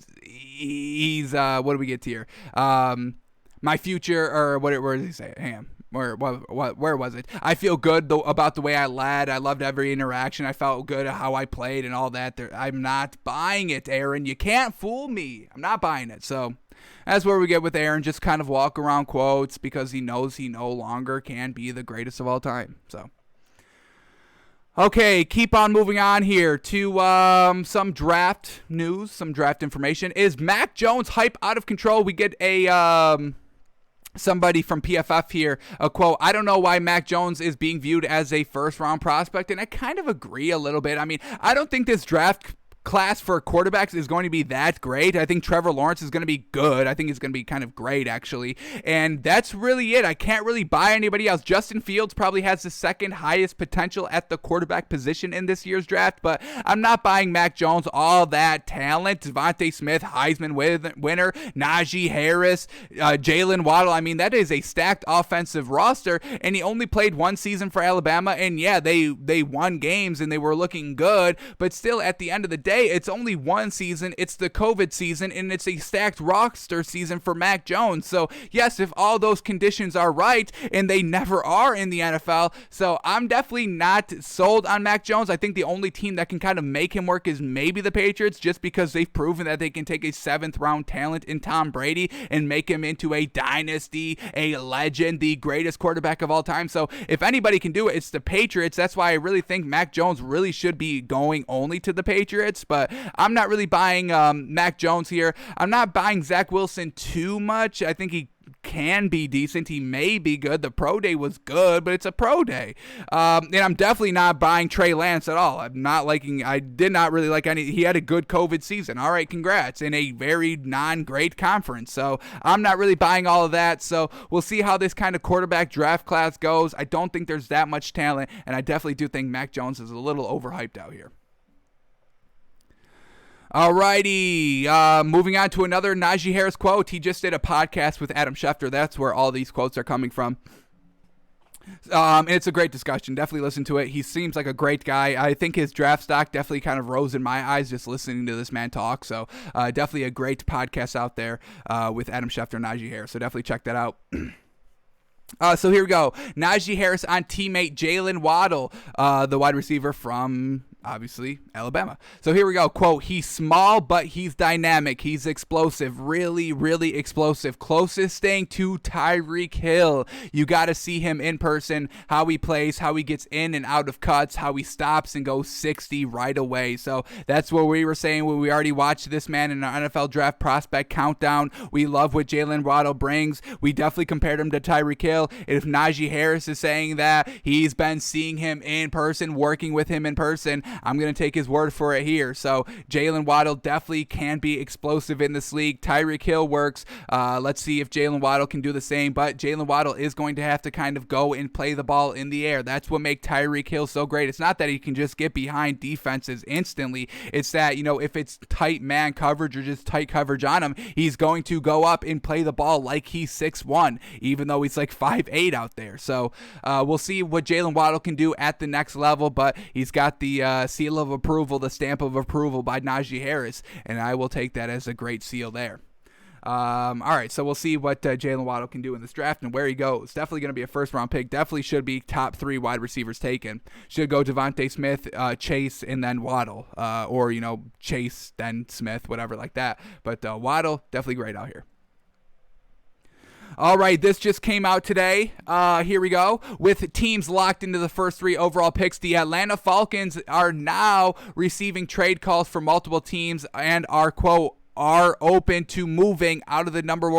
what do we get to here? My future, or where did he say it? Hang on. Where was it? I feel good about the way I led. I loved every interaction. I felt good at how I played and all that. I'm not buying it, Aaron. You can't fool me. I'm not buying it. So that's where we get with Aaron. Just kind of walk around quotes because he knows he no longer can be the greatest of all time. So, okay, keep on moving on here to some draft news, some draft information. Is Mac Jones hype out of control? We get a somebody from PFF here, a quote, I don't know why Mac Jones is being viewed as a first-round prospect, and I kind of agree a little bit. I mean, I don't think this draft class for quarterbacks is going to be that great. I think Trevor Lawrence is going to be good. I think he's going to be kind of great, actually. And that's really it. I can't really buy anybody else. Justin Fields probably has the second highest potential at the quarterback position in this year's draft, but I'm not buying Mac Jones. All that talent, Devontae Smith, Heisman winner, Najee Harris, Jalen Waddle. I mean, that is a stacked offensive roster, and he only played one season for Alabama, and yeah, they won games, and they were looking good, but still, at the end of the day, it's only one season. It's the COVID season, and it's a stacked roster season for Mac Jones. So, yes, if all those conditions are right, and they never are in the NFL, so I'm definitely not sold on Mac Jones. I think the only team that can kind of make him work is maybe the Patriots, just because they've proven that they can take a 7th-round talent in Tom Brady and make him into a dynasty, a legend, the greatest quarterback of all time. So, if anybody can do it, it's the Patriots. That's why I really think Mac Jones really should be going only to the Patriots. But I'm not really buying Mac Jones here. I'm not buying Zach Wilson too much. I think he can be decent. He may be good. The pro day was good, but it's a pro day. And I'm definitely not buying Trey Lance at all. I did not really like he had a good COVID season. All right, congrats. In a very non-great conference. So I'm not really buying all of that. So we'll see how this kind of quarterback draft class goes. I don't think there's that much talent, and I definitely do think Mac Jones is a little overhyped out here. Alrighty, moving on to another Najee Harris quote. He just did a podcast with Adam Schefter. That's where all these quotes are coming from. And it's a great discussion. Definitely listen to it. He seems like a great guy. I think his draft stock definitely kind of rose in my eyes just listening to this man talk. So definitely a great podcast out there with Adam Schefter and Najee Harris. So definitely check that out. So here we go. Najee Harris on teammate Jalen Waddle, the wide receiver from, obviously, Alabama. So here we go. Quote, he's small, but he's dynamic. He's explosive. Really, really explosive. Closest thing to Tyreek Hill. You got to see him in person, how he plays, how he gets in and out of cuts, how he stops and goes 60 right away. So that's what we were saying when we already watched this man in our NFL draft prospect countdown. We love what Jalen Waddle brings. We definitely compared him to Tyreek Hill. If Najee Harris is saying that he's been seeing him in person, working with him in person, I'm going to take his word for it here. So Jalen Waddle definitely can be explosive in this league. Tyreek Hill works. Let's see if Jalen Waddle can do the same, but Jalen Waddle is going to have to kind of go and play the ball in the air. That's what makes Tyreek Hill so great. It's not that he can just get behind defenses instantly. It's that, if it's tight man coverage or just tight coverage on him, he's going to go up and play the ball like he's 6'1", even though he's like 5'8" out there. So we'll see what Jalen Waddle can do at the next level, but he's got the seal of approval, the stamp of approval by Najee Harris, and I will take that as a great seal there. All right, so we'll see what Jalen Waddle can do in this draft and where he goes. Definitely going to be a first-round pick. Definitely should be top 3 wide receivers taken. Should go Devontae Smith, Chase, and then Waddle, or Chase, then Smith, whatever like that. But Waddle, definitely great out here. All right, this just came out today. Here we go. With teams locked into the first 3 overall picks, the Atlanta Falcons are now receiving trade calls from multiple teams and are, quote, are open to moving out of the number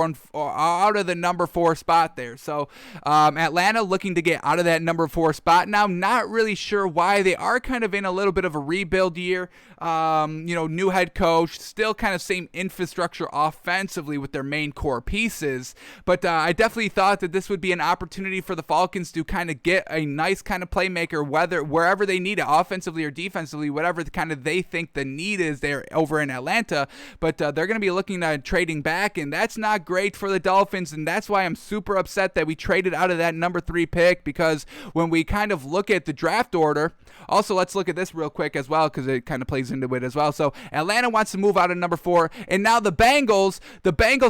4 spot there. So Atlanta looking to get out of that number 4 spot now. Not really sure why. They are kind of in a little bit of a rebuild year. New head coach, still kind of same infrastructure offensively with their main core pieces. But I definitely thought that this would be an opportunity for the Falcons to kind of get a nice kind of playmaker, wherever they need it, offensively or defensively, whatever kind of they think the need is there over in Atlanta. But they're going to be looking at trading back, and that's not great for the Dolphins, and that's why I'm super upset that we traded out of that number 3 pick, because when we kind of look at the draft order, also let's look at this real quick as well, because it kind of plays into it as well. So Atlanta wants to move out of number 4, and now the Bengals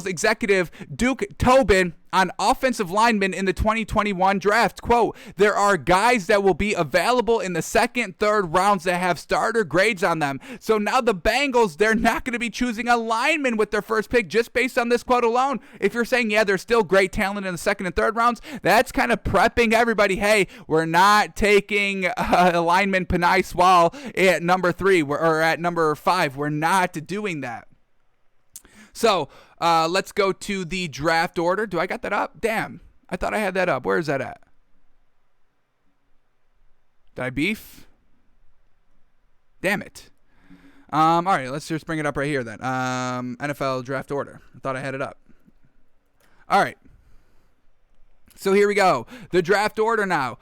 executive Duke Tobin on offensive linemen in the 2021 draft. Quote, there are guys that will be available in the 2nd, 3rd rounds that have starter grades on them. So now the Bengals, they're not going to be choosing a lineman with their first pick just based on this quote alone. If you're saying, yeah, there's still great talent in the 2nd and 3rd rounds, that's kind of prepping everybody. Hey, we're not taking lineman Penei Sewell at number 3 or at number 5. We're not doing that. So let's go to the draft order. Do I got that up? Damn, I thought I had that up. Where is that at? Did I beef? Damn it. All right, let's just bring it up right here then. NFL draft order. I thought I had it up. All right. So here we go. The draft order now.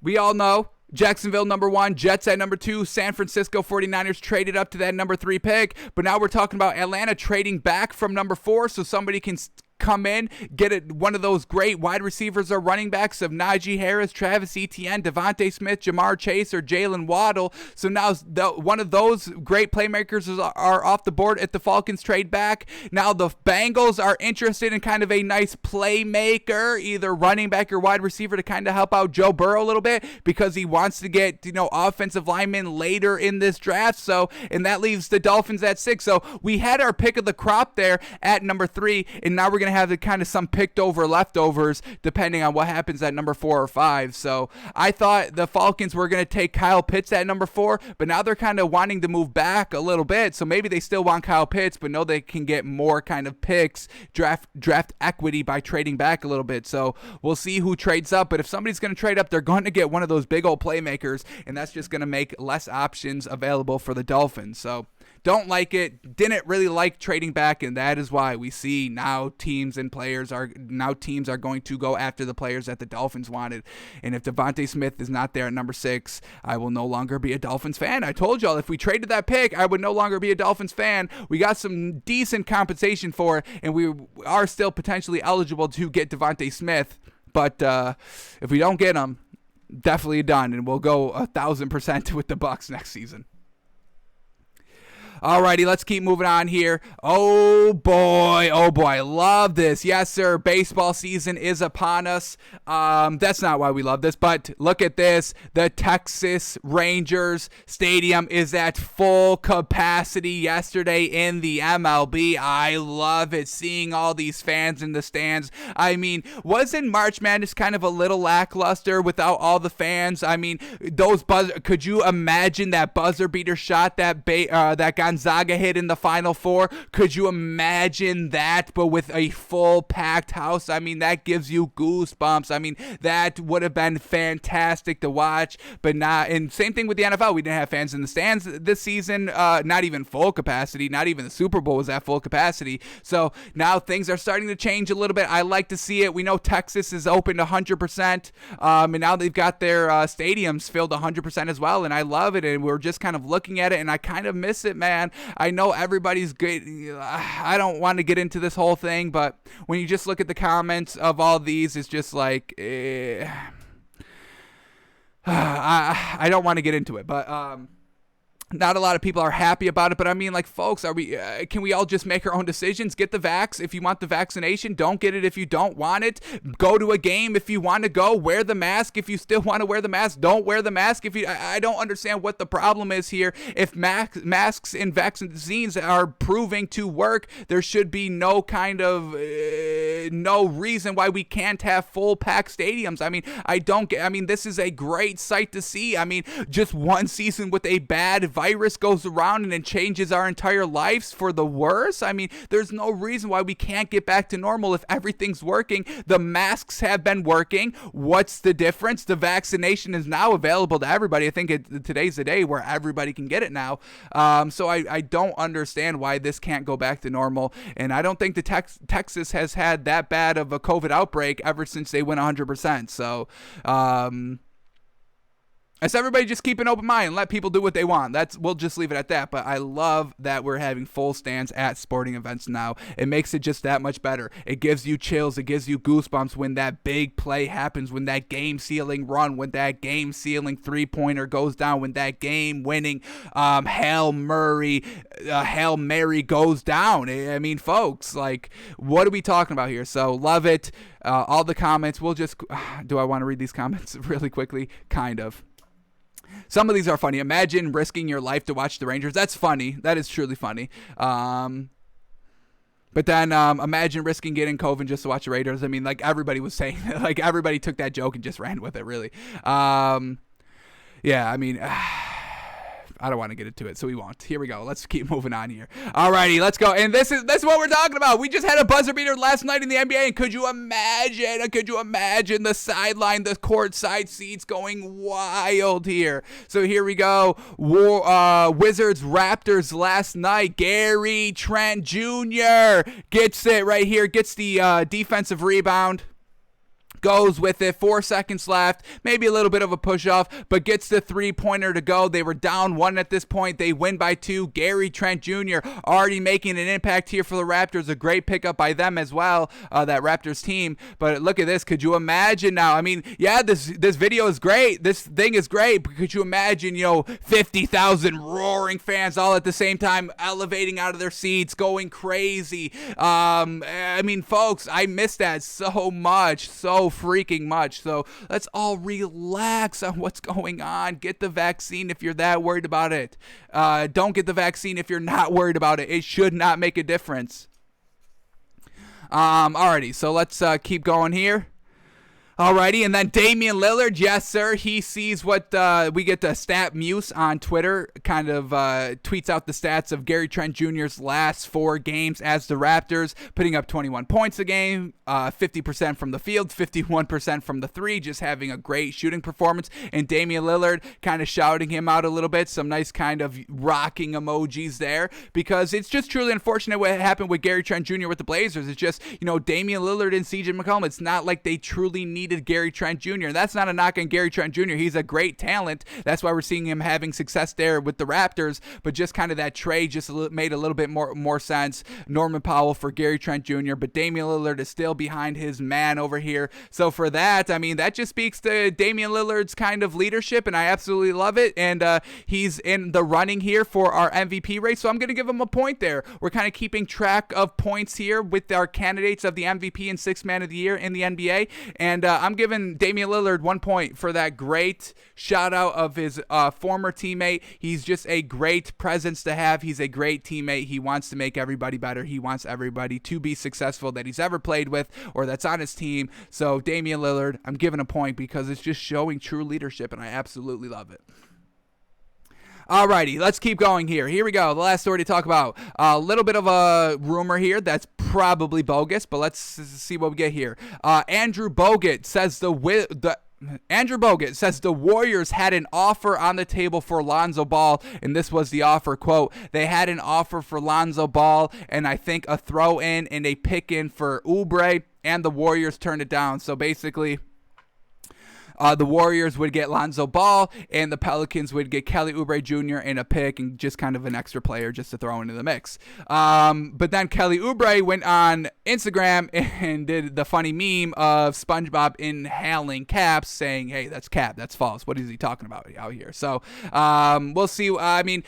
We all know Jacksonville number 1, Jets at number 2, San Francisco 49ers traded up to that number 3 pick. But now we're talking about Atlanta trading back from number 4 so somebody can come in, get one of those great wide receivers or running backs of Najee Harris, Travis Etienne, Devontae Smith, Jamar Chase, or Jalen Waddle. So now one of those great playmakers are off the board at the Falcons trade back. Now the Bengals are interested in kind of a nice playmaker, either running back or wide receiver, to kind of help out Joe Burrow a little bit, because he wants to get offensive linemen later in this draft. So, and that leaves the Dolphins at 6. So we had our pick of the crop there at number 3, and now we're going to have the kind of some picked over leftovers depending on what happens at number 4 or 5. So I thought the Falcons were going to take Kyle Pitts at number 4, but now they're kind of wanting to move back a little bit. So maybe they still want Kyle Pitts, but know they can get more kind of picks, draft equity by trading back a little bit. So we'll see who trades up. But if somebody's going to trade up, they're going to get one of those big old playmakers, and that's just going to make less options available for the Dolphins. So don't like it, didn't really like trading back, and that is why we see now teams are going to go after the players that the Dolphins wanted. And if Devontae Smith is not there at number 6, I will no longer be a Dolphins fan. I told y'all if we traded that pick, I would no longer be a Dolphins fan. We got some decent compensation for it, and we are still potentially eligible to get Devontae Smith. but if we don't get them, definitely done, and we'll go 1,000% with the Bucs next season. Alrighty, let's keep moving on here. Oh boy, I love this. Yes, sir, baseball season is upon us. That's not why we love this, but look at this. The Texas Rangers Stadium is at full capacity yesterday in the MLB. I love it, seeing all these fans in the stands. I mean, wasn't March Madness kind of a little lackluster without all the fans? I mean, could you imagine that buzzer beater shot that Gonzaga hit in the Final Four? Could you imagine that, but with a full packed house? I mean, that gives you goosebumps. I mean, that would have been fantastic to watch, but not. And same thing with the NFL. We didn't have fans in the stands this season, not even full capacity. Not even the Super Bowl was at full capacity. So now things are starting to change a little bit. I like to see it. We know Texas is open 100%, and now they've got their stadiums filled 100% as well, and I love it. And we're just kind of looking at it, and I kind of miss it, man. I know everybody's good. I don't want to get into this whole thing, but when you just look at the comments of all these, it's just like, I don't want to get into it, but not a lot of people are happy about it, but I mean, like, folks, can we all just make our own decisions? Get the vax if you want the vaccination. Don't get it if you don't want it. Go to a game if you want to go. Wear the mask if you still want to wear the mask. Don't wear the mask if you. I don't understand what the problem is here. If masks and vaccines are proving to work, there should be no kind of no reason why we can't have full packed stadiums. I mean, this is a great sight to see. I mean, just one season with a bad virus goes around and it changes our entire lives for the worse. I mean, there's no reason why we can't get back to normal if everything's working. The masks have been working. What's the difference? The vaccination is now available to everybody. I think today's the day where everybody can get it now. So I don't understand why this can't go back to normal. And I don't think Texas has had that bad of a COVID outbreak ever since they went 100%. So, as everybody just keep an open mind and let people do what they want. We'll just leave it at that. But I love that we're having full stands at sporting events now. It makes it just that much better. It gives you chills. It gives you goosebumps when that big play happens, when that game-sealing run, when that game-sealing three-pointer goes down, when that game-winning Hail Mary goes down. I mean, folks, like, what are we talking about here? So love it. All the comments. Do I want to read these comments really quickly? Kind of. Some of these are funny. Imagine risking your life to watch the Rangers. That's funny. That is truly funny. But then imagine risking getting COVID just to watch the Raiders. I mean, like everybody was saying, like everybody took that joke and just ran with it, really. Yeah, I mean, I don't want to get into it, so we won't. Here we go. Let's keep moving on here. Alrighty, let's go. And this is what we're talking about. We just had a buzzer beater last night in the NBA, and could you imagine the sideline, the court side seats going wild here? So here we go. Wizards Raptors last night. Gary Trent Jr. gets it right here. Gets the defensive rebound. Goes with it, 4 seconds left, maybe a little bit of a push-off, but gets the three-pointer to go. They were down 1 at this point. They win by 2. Gary Trent Jr. already making an impact here for the Raptors. A great pickup by them as well, that Raptors team. But look at this. Could you imagine now? I mean, yeah, this video is great. This thing is great. But could you imagine, 50,000 roaring fans all at the same time, elevating out of their seats, going crazy? I mean, folks, I miss that so much, so freaking much. So let's all relax on what's going on. Get the vaccine if you're that worried about it. Don't get the vaccine if you're not worried about it. It should not make a difference. Alrighty, so let's keep going here. Alrighty, and then Damian Lillard, yes, sir. He sees what we get the Stat Muse on Twitter, kind of tweets out the stats of Gary Trent Jr.'s last 4 games as the Raptors, putting up 21 points a game, 50% from the field, 51% from the three, just having a great shooting performance. And Damian Lillard kind of shouting him out a little bit, some nice kind of rocking emojis there, because it's just truly unfortunate what happened with Gary Trent Jr. with the Blazers. It's just, Damian Lillard and CJ McCollum, it's not like they truly need needed Gary Trent Jr. And that's not a knock on Gary Trent Jr. He's a great talent. That's why we're seeing him having success there with the Raptors. But just kind of that trade just made a little bit more sense. Norman Powell for Gary Trent Jr. But Damian Lillard is still behind his man over here. So for that, I mean, that just speaks to Damian Lillard's kind of leadership, and I absolutely love it. And he's in the running here for our MVP race, so I'm going to give him a point there. We're kind of keeping track of points here with our candidates of the MVP and Sixth Man of the Year in the NBA, and I'm giving Damian Lillard 1 point for that great shout out of his former teammate. He's just a great presence to have. He's a great teammate. He wants to make everybody better. He wants everybody to be successful that he's ever played with or that's on his team. So Damian Lillard, I'm giving a point because it's just showing true leadership, and I absolutely love it. Alrighty, let's keep going here. Here we go. The last story to talk about. A little bit of a rumor here that's probably bogus, but let's see what we get here. Andrew Bogut says Andrew Bogut says the Warriors had an offer on the table for Lonzo Ball, and this was the offer, quote, they had an offer for Lonzo Ball, and I think a throw-in and a pick-in for Oubre, and the Warriors turned it down. So basically, the Warriors would get Lonzo Ball, and the Pelicans would get Kelly Oubre Jr. and a pick and just kind of an extra player just to throw into the mix. But then Kelly Oubre went on Instagram and did the funny meme of SpongeBob inhaling caps, saying, hey, that's cap, that's false. What is he talking about out here? So we'll see. I mean,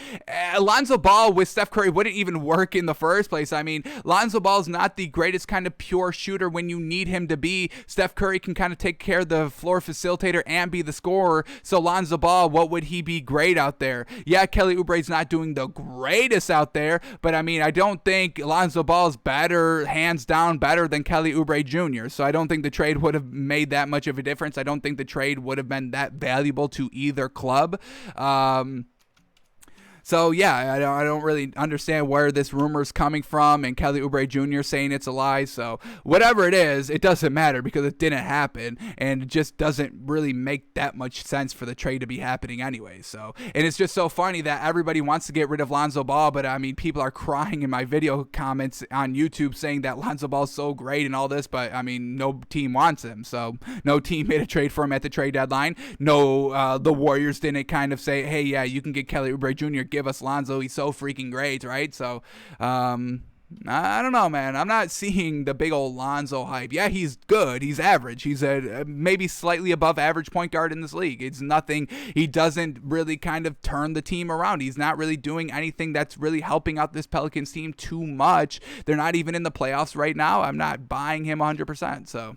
Lonzo Ball with Steph Curry wouldn't even work in the first place. I mean, Lonzo Ball is not the greatest kind of pure shooter when you need him to be. Steph Curry can kind of take care of the floor facilitator and be the scorer. So Lonzo Ball, what would he be great out there? Yeah, Kelly Oubre's not doing the greatest out there, but I mean, I don't think Lonzo Ball's better, hands down better than Kelly Oubre Jr. So I don't think the trade would have made that much of a difference. I don't think the trade would have been that valuable to either club. So, yeah, I don't really understand where this rumor is coming from, and Kelly Oubre Jr. saying it's a lie. So, whatever it is, it doesn't matter because it didn't happen, and it just doesn't really make that much sense for the trade to be happening anyway. So, and it's just so funny that everybody wants to get rid of Lonzo Ball, but, I mean, people are crying in my video comments on YouTube saying that Lonzo Ball is so great and all this, but, I mean, no team wants him. So, no team made a trade for him at the trade deadline. No, the Warriors didn't kind of say, hey, yeah, you can get Kelly Oubre Jr., give us Lonzo, he's so freaking great, right? So I don't know, man. I'm not seeing the big old Lonzo hype. Yeah, he's good. He's average. He's a maybe slightly above average point guard in this league. It's nothing. He doesn't really kind of turn the team around. He's not really doing anything that's really helping out this Pelicans team too much. They're not even in the playoffs right now. I'm not buying him 100%. So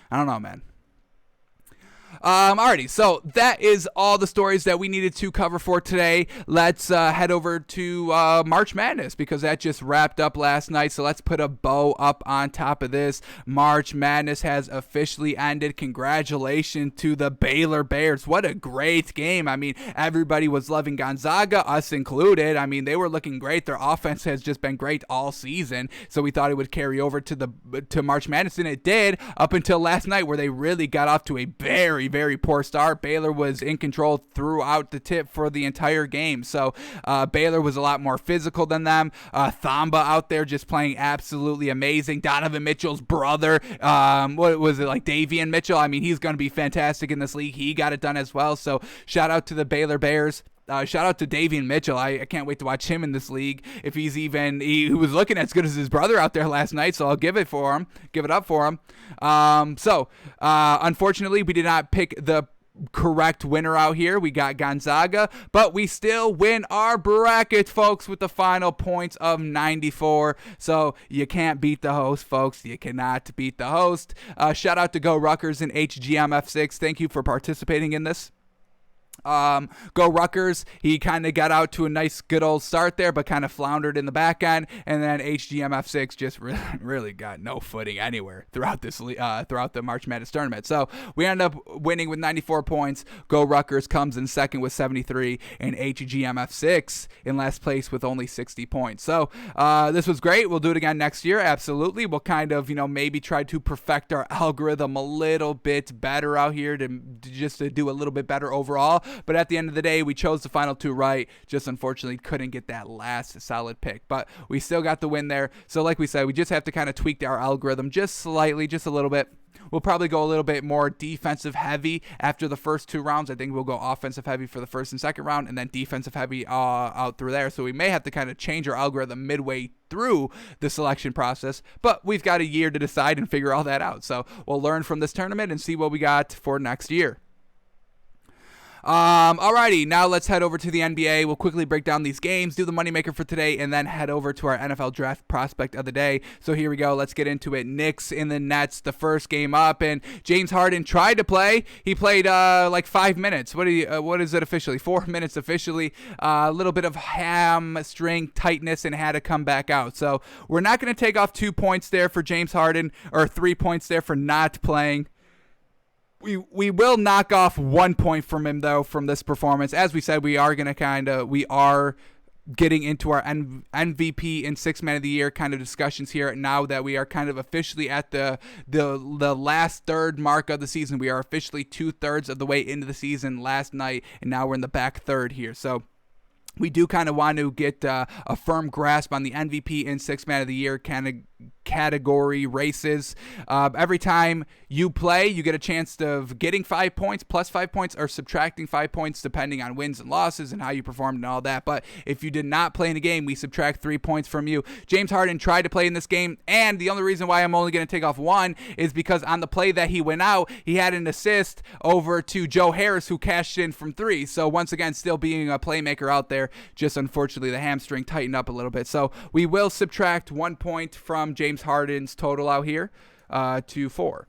I don't know, man. Alrighty, so that is all the stories that we needed to cover for today. Let's head over to March Madness because that just wrapped up last night. So let's put a bow up on top of this. March Madness has officially ended. Congratulations to the Baylor Bears. What a great game. I mean, everybody was loving Gonzaga, us included. I mean, they were looking great. Their offense has just been great all season. So we thought it would carry over to March Madness, and it did up until last night where they really got off to a very poor start. Baylor was in control throughout the tip for the entire game. So Baylor was a lot more physical than them. Thamba out there just playing absolutely amazing. Donovan Mitchell's brother, what was it, like Davion Mitchell? I mean, he's going to be fantastic in this league. He got it done as well. So shout out to the Baylor Bears. Shout out to Davion Mitchell. I can't wait to watch him in this league. If he was looking as good as his brother out there last night, so I'll give it up for him. Unfortunately, we did not pick the correct winner out here. We got Gonzaga, but we still win our bracket, folks, with the final points of 94. So you can't beat the host, folks. You cannot beat the host. Shout out to Go Rutgers and HGMF6. Thank you for participating in this. Go Rutgers. He kind of got out to a nice good old start there, but kind of floundered in the back end, and then HGMF6 just really got no footing anywhere throughout the March Madness tournament. So we end up winning with 94 points. Go Rutgers comes in second with 73, and HGMF6 in last place with only 60 points. So this was great. We'll do it again next year. Absolutely. We'll kind of maybe try to perfect our algorithm a little bit better out here to do a little bit better overall. But at the end of the day, we chose the final two right. Just unfortunately couldn't get that last solid pick. But we still got the win there. So like we said, we just have to kind of tweak our algorithm just slightly, just a little bit. We'll probably go a little bit more defensive heavy after the first two rounds. I think we'll go offensive heavy for the first and second round, and then defensive heavy out through there. So we may have to kind of change our algorithm midway through the selection process, but we've got a year to decide and figure all that out. So we'll learn from this tournament and see what we got for next year. Alrighty, now let's head over to the NBA. We'll quickly break down these games, do the moneymaker for today, and then head over to our NFL draft prospect of the day. So here we go. Let's get into it. Knicks in the Nets, the first game up, and James Harden tried to play. He played like 5 minutes. What is it officially? 4 minutes officially. A little bit of hamstring tightness and had to come back out. So we're not going to take off 2 points there for James Harden, or 3 points there for not playing. We will knock off 1 point from him, though, from this performance. As we said, we are getting into our MVP and Sixth Man of the Year kind of discussions here now that we are kind of officially at the last third mark of the season. We are officially 2/3 of the way into the season last night, and now we're in the back third here. So we do kind of want to get a firm grasp on the MVP and Sixth Man of the Year kind of category races. Every time you play, you get a chance of getting 5 points, plus 5 points, or subtracting 5 points depending on wins and losses and how you performed and all that. But if you did not play in a game, we subtract 3 points from you. James Harden tried to play in this game, and the only reason why I'm only going to take off 1 is because on the play that he went out, he had an assist over to Joe Harris, who cashed in from 3. So once again, still being a playmaker out there, just unfortunately the hamstring tightened up a little bit. So we will subtract 1 point from James Harden's total out here to 4.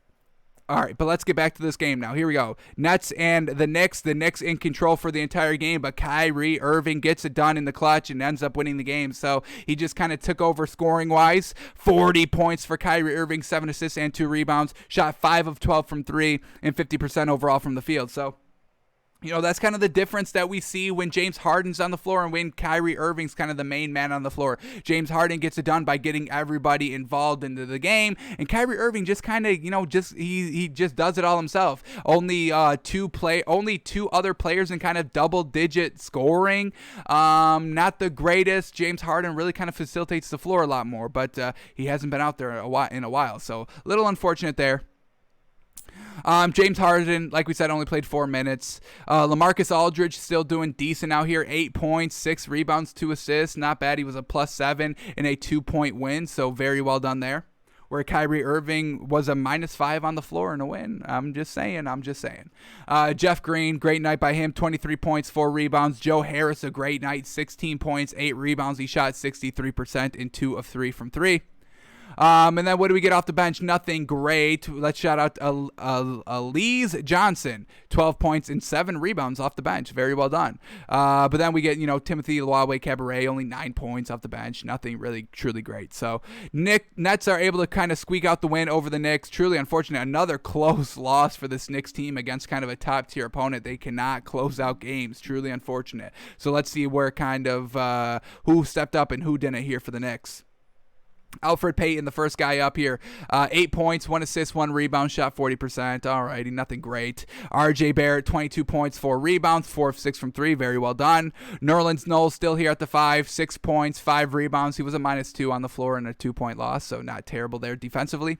All right, but let's get back to this game now. Here we go. Nets and the Knicks. The Knicks in control for the entire game, but Kyrie Irving gets it done in the clutch and ends up winning the game. So he just kind of took over scoring-wise. 40 points for Kyrie Irving, 7 assists and 2 rebounds. Shot 5 of 12 from 3 and 50% overall from the field. So that's kind of the difference that we see when James Harden's on the floor and when Kyrie Irving's kind of the main man on the floor. James Harden gets it done by getting everybody involved into the game, and Kyrie Irving just kind of, he just does it all himself. Only two other players in kind of double-digit scoring. Not the greatest. James Harden really kind of facilitates the floor a lot more, but he hasn't been out there in a while, so a little unfortunate there. James Harden, like we said, only played 4 minutes. LaMarcus Aldridge still doing decent out here. 8 points, 6 rebounds, 2 assists. Not bad. He was a +7 in a 2-point win, so very well done there. Where Kyrie Irving was a -5 on the floor in a win. I'm just saying. Jeff Green, great night by him. 23 points, 4 rebounds. Joe Harris, a great night. 16 points, 8 rebounds. He shot 63% in 2 of 3 from 3. And then what do we get off the bench? Nothing great. Let's shout out Elise Johnson. 12 points and 7 rebounds off the bench. Very well done. But then we get, Timothy Luwawu-Cabarrot, only 9 points off the bench. Nothing really truly great. So Nets are able to kind of squeak out the win over the Knicks. Truly unfortunate. Another close loss for this Knicks team against kind of a top-tier opponent. They cannot close out games. Truly unfortunate. So let's see where kind of who stepped up and who didn't here for the Knicks. Alfred Payton, the first guy up here, 8 points, 1 assist, 1 rebound, shot 40%. Alrighty, nothing great. RJ Barrett, 22 points, 4 rebounds, 4 of 6 from 3. Very well done. Nerlens Noel still here at the 5, 6 points, 5 rebounds. He was a -2 on the floor in a 2-point loss, so not terrible there defensively.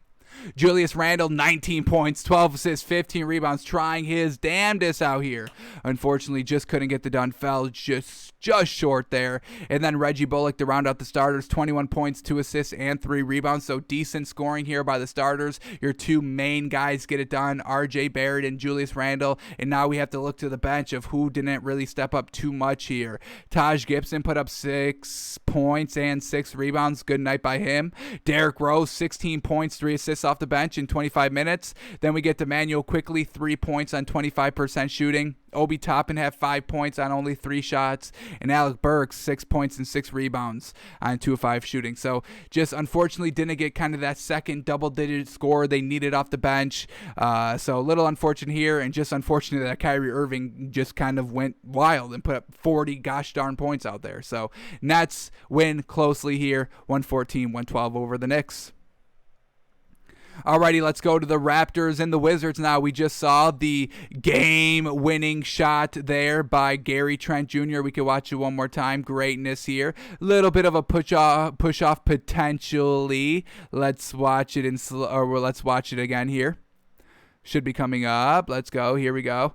Julius Randle, 19 points, 12 assists, 15 rebounds, trying his damnedest out here. Unfortunately, just couldn't get the done. Fell just short there. And then Reggie Bullock to round out the starters, 21 points, 2 assists, and 3 rebounds. So decent scoring here by the starters. Your 2 main guys get it done, RJ Barrett and Julius Randle. And now we have to look to the bench of who didn't really step up too much here. Taj Gibson put up 6 points and 6 rebounds. Good night by him. Derrick Rose, 16 points, 3 assists off the bench in 25 minutes. Then we get Emmanuel Quickly, 3 points on 25% shooting. Obi Toppin had 5 points on only 3 shots. And Alec Burks, 6 points and 6 rebounds on 2 of 5 shooting. So just unfortunately didn't get kind of that second double-digit score they needed off the bench. So a little unfortunate here, and just unfortunate that Kyrie Irving just kind of went wild and put up 40 gosh darn points out there. So Nets win closely here, 114-112 over the Knicks. Alrighty, let's go to the Raptors and the Wizards now. We just saw the game-winning shot there by Gary Trent Jr. We could watch it one more time. Greatness here. Little bit of a push-off potentially. Let's watch it let's watch it again here. Should be coming up. Let's go. Here we go.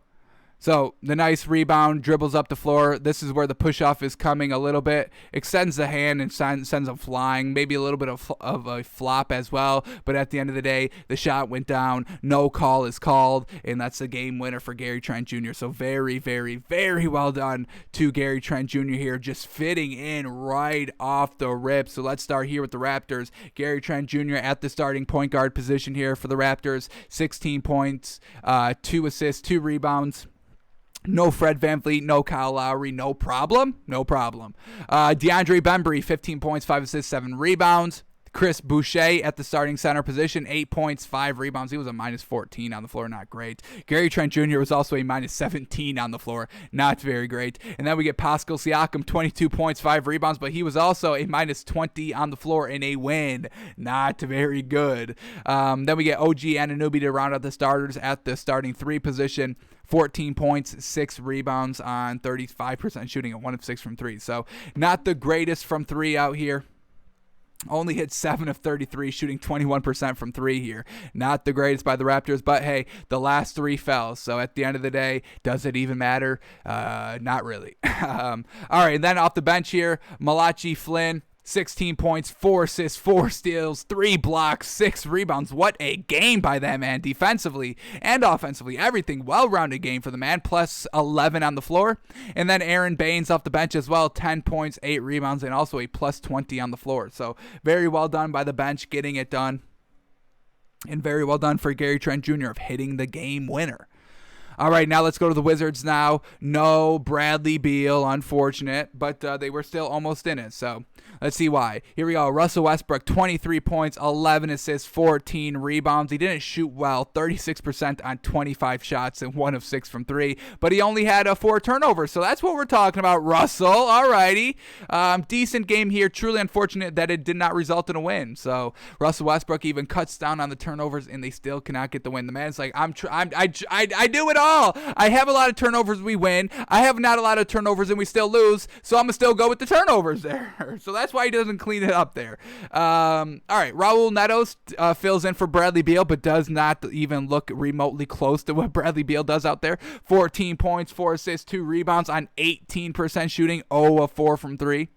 So the nice rebound, dribbles up the floor. This is where the push-off is coming a little bit. Extends the hand and sends them flying. Maybe a little bit of a flop as well. But at the end of the day, the shot went down. No call is called. And that's the game winner for Gary Trent Jr. So very, very, very well done to Gary Trent Jr. here. Just fitting in right off the rip. So let's start here with the Raptors. Gary Trent Jr. at the starting point guard position here for the Raptors. 16 points, 2 assists, 2 rebounds. No Fred VanVleet, no Kyle Lowry, no problem. DeAndre Bembry, 15 points, 5 assists, 7 rebounds. Chris Boucher at the starting center position, 8 points, 5 rebounds. He was a minus 14 on the floor, not great. Gary Trent Jr. was also a minus 17 on the floor, not very great. And then we get Pascal Siakam, 22 points, 5 rebounds, but he was also a minus 20 on the floor in a win, not very good. Then we get OG Anunoby to round out the starters at the starting 3 position. 14 points, 6 rebounds on 35% shooting at 1 of 6 from 3. So not the greatest from 3 out here. Only hit 7 of 33, shooting 21% from 3 here. Not the greatest by the Raptors, but hey, the last 3 fell. So at the end of the day, does it even matter? Not really. All right, and then off the bench here, Malachi Flynn. 16 points, 4 assists, 4 steals, 3 blocks, 6 rebounds. What a game by that man, defensively and offensively. Everything well-rounded game for the man, plus 11 on the floor. And then Aaron Baines off the bench as well, 10 points, 8 rebounds, and also a plus 20 on the floor. So very well done by the bench, getting it done. And very well done for Gary Trent Jr. of hitting the game winner. All right, now let's go to the Wizards now. No Bradley Beal, unfortunate, but they were still almost in it, so let's see why. Here we go. Russell Westbrook, 23 points, 11 assists, 14 rebounds. He didn't shoot well, 36% on 25 shots and 1 of 6 from 3, but he only had 4 turnovers, so that's what we're talking about, Russell. All righty. Decent game here. Truly unfortunate that it did not result in a win, so Russell Westbrook even cuts down on the turnovers, and they still cannot get the win. The man's like, I do it all. I have a lot of turnovers, we win. I have not a lot of turnovers and we still lose, so I'm going to still go with the turnovers there. So that's why he doesn't clean it up there. All right, Raul Netos fills in for Bradley Beal, but does not even look remotely close to what Bradley Beal does out there. 14 points, 4 assists, 2 rebounds on 18% shooting, 0 of 4 from 3.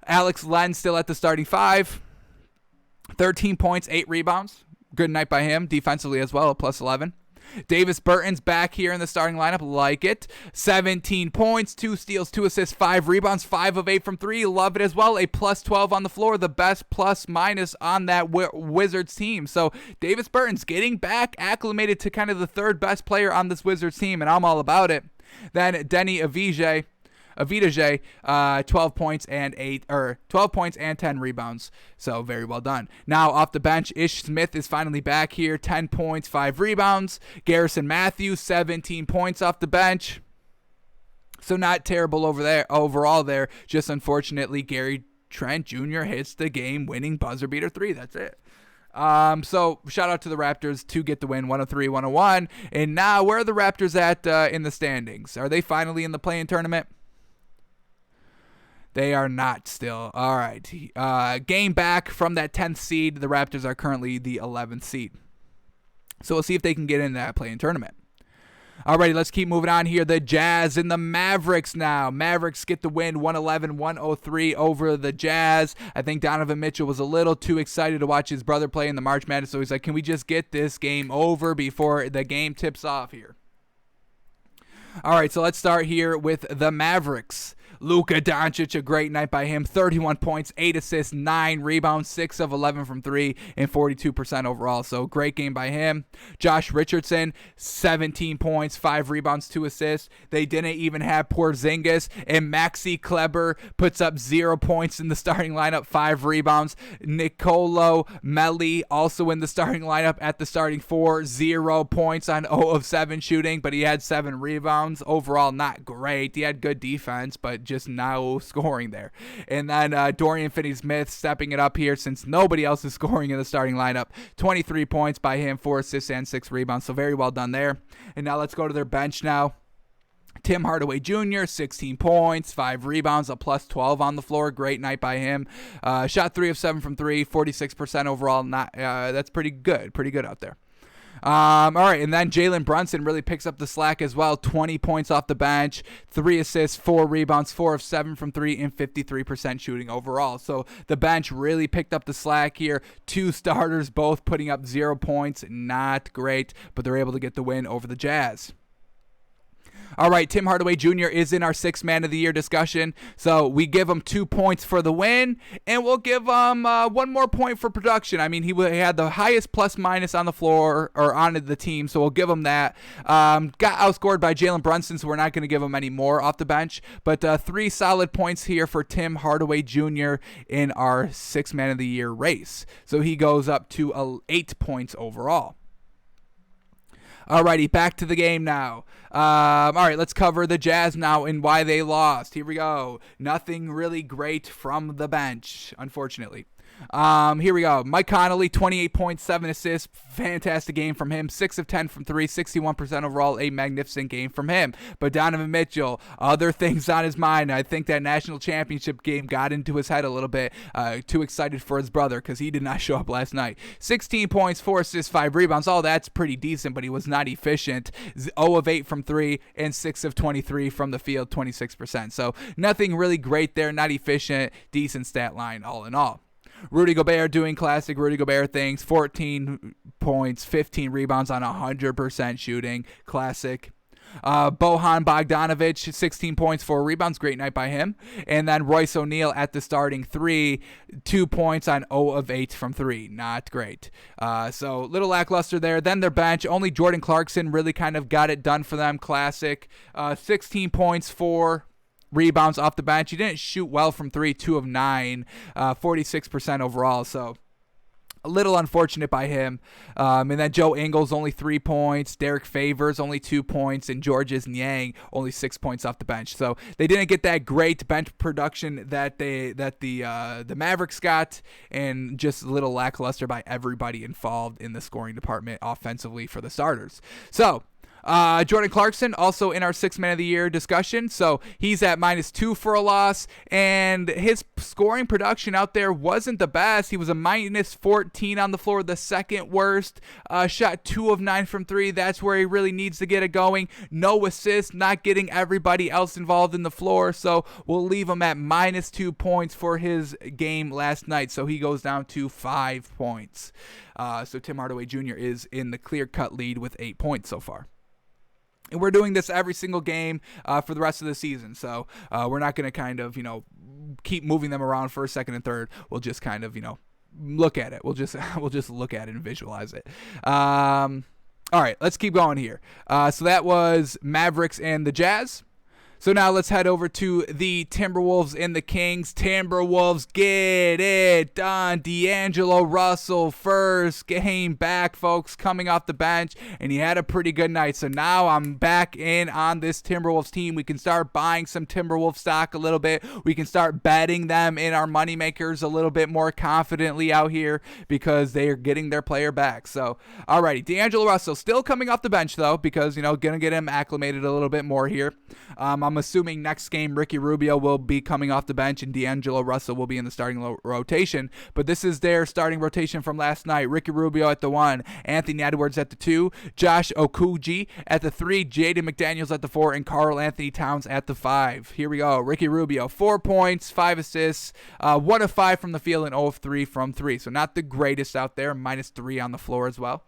Alex Len still at the starting 5. 13 points, 8 rebounds. Good night by him, defensively as well, a plus 11. Davis Bertans back here in the starting lineup. Like it. 17 points, 2 steals, 2 assists, 5 rebounds, 5 of 8 from 3. Love it as well. A plus 12 on the floor. The best plus minus on that Wizards team. So Davis Bertans getting back acclimated to kind of the 3rd best player on this Wizards team, and I'm all about it. Then Denny Avdija, 12 points and 10 rebounds. So very well done. Now off the bench, Ish Smith is finally back here. 10 points, 5 rebounds. Garrison Matthews, 17 points off the bench. So not terrible overall there. Just unfortunately, Gary Trent Jr. hits the game-winning buzzer beater 3. That's it. So shout out to the Raptors to get the win, 103-101. And now where are the Raptors at in the standings? Are they finally in the play-in tournament? They are not still. All right. Game back from that 10th seed. The Raptors are currently the 11th seed. So we'll see if they can get in that play-in tournament. All righty, let's keep moving on here. The Jazz and the Mavericks now. Mavericks get the win, 111-103 over the Jazz. I think Donovan Mitchell was a little too excited to watch his brother play in the March Madness, so he's like, can we just get this game over before the game tips off here? All right, so let's start here with the Mavericks. Luka Doncic, a great night by him. 31 points, 8 assists, 9 rebounds, 6 of 11 from 3, and 42% overall. So great game by him. Josh Richardson, 17 points, 5 rebounds, 2 assists. They didn't even have Porzingis, and Maxi Kleber puts up 0 points in the starting lineup, 5 rebounds. Nicolo Melli also in the starting lineup at the starting 4, 0 points on 0 of 7 shooting, but he had 7 rebounds. Overall, not great. He had good defense, but just no scoring there. And then Dorian Finney-Smith stepping it up here since nobody else is scoring in the starting lineup. 23 points by him, 4 assists and 6 rebounds, so very well done there. And now let's go to their bench now. Tim Hardaway Jr., 16 points, 5 rebounds, a plus 12 on the floor. Great night by him. Shot 3 of 7 from 3, 46% overall. That's pretty good out there. All right, and then Jalen Brunson really picks up the slack as well. 20 points off the bench, 3 assists, 4 rebounds, 4 of 7 from 3, and 53% shooting overall. So the bench really picked up the slack here. 2 starters both putting up 0 points. Not great, but they're able to get the win over the Jazz. All right, Tim Hardaway Jr. is in our 6th Man of the Year discussion. So we give him 2 points for the win, and we'll give him 1 more point for production. I mean, he had the highest plus-minus on the floor, or on the team, so we'll give him that. Got outscored by Jalen Brunson, so we're not going to give him any more off the bench. But 3 solid points here for Tim Hardaway Jr. in our 6th Man of the Year race. So he goes up to 8 points overall. Alrighty, back to the game now. All right, let's cover the Jazz now and why they lost. Here we go. Nothing really great from the bench, unfortunately. Here we go. Mike Conley, 28 points, 7 assists. Fantastic game from him. 6 of 10 from 3, 61% overall. A magnificent game from him. But Donovan Mitchell, other things on his mind. I think that national championship game got into his head a little bit. Too excited for his brother because he did not show up last night. 16 points, 4 assists, 5 rebounds. All that's pretty decent, but he was not efficient. 0 of 8 from 3 and 6 of 23 from the field, 26%. So nothing really great there. Not efficient. Decent stat line all in all. Rudy Gobert doing classic Rudy Gobert things. 14 points, 15 rebounds on 100% shooting. Classic. Bojan Bogdanovic, 16 points, 4 rebounds. Great night by him. And then Royce O'Neal at the starting 3, 2 points on 0 of 8 from 3. Not great. So little lackluster there. Then their bench, only Jordan Clarkson really kind of got it done for them. Classic. 16 points, 4 rebounds off the bench. He didn't shoot well from 3, 2 of 9, 46% overall. So a little unfortunate by him. And then Joe Ingles, only 3 points. Derek Favors, only 2 points. And Georges Niang, only 6 points off the bench. So they didn't get that great bench production that the Mavericks got, and just a little lackluster by everybody involved in the scoring department offensively for the starters. So Jordan Clarkson, also in our 6th Man of the Year discussion. So he's at -2 for a loss, and his scoring production out there wasn't the best. He was a -14 on the floor, the second worst. Shot 2 of 9 from 3. That's where he really needs to get it going. No assists, not getting everybody else involved in the floor. So we'll leave him at -2 points for his game last night. So he goes down to 5 points. So Tim Hardaway Jr. is in the clear-cut lead with 8 points so far. And we're doing this every single game for the rest of the season. So we're not going to kind of, keep moving them around first, second, and third. We'll just kind of, look at it. We'll just look at it and visualize it. All right, let's keep going here. So that was Mavericks and the Jazz. So now let's head over to the Timberwolves and the Kings. Timberwolves get it done. D'Angelo Russell, first game back, folks, coming off the bench, and he had a pretty good night. So now I'm back in on this Timberwolves team. We can start buying some Timberwolves stock a little bit. We can start betting them in our moneymakers a little bit more confidently out here because they are getting their player back. So, alrighty, D'Angelo Russell still coming off the bench, though, because, going to get him acclimated a little bit more here. I'm assuming next game Ricky Rubio will be coming off the bench and D'Angelo Russell will be in the starting rotation. But this is their starting rotation from last night. Ricky Rubio at the 1, Anthony Edwards at the 2, Josh Okogie at the 3, Jaden McDaniels at the 4, and Karl Anthony Towns at the 5. Here we go. Ricky Rubio, 4 points, 5 assists, 1 of 5 from the field, and 0 of 3 from 3. So not the greatest out there, -3 on the floor as well.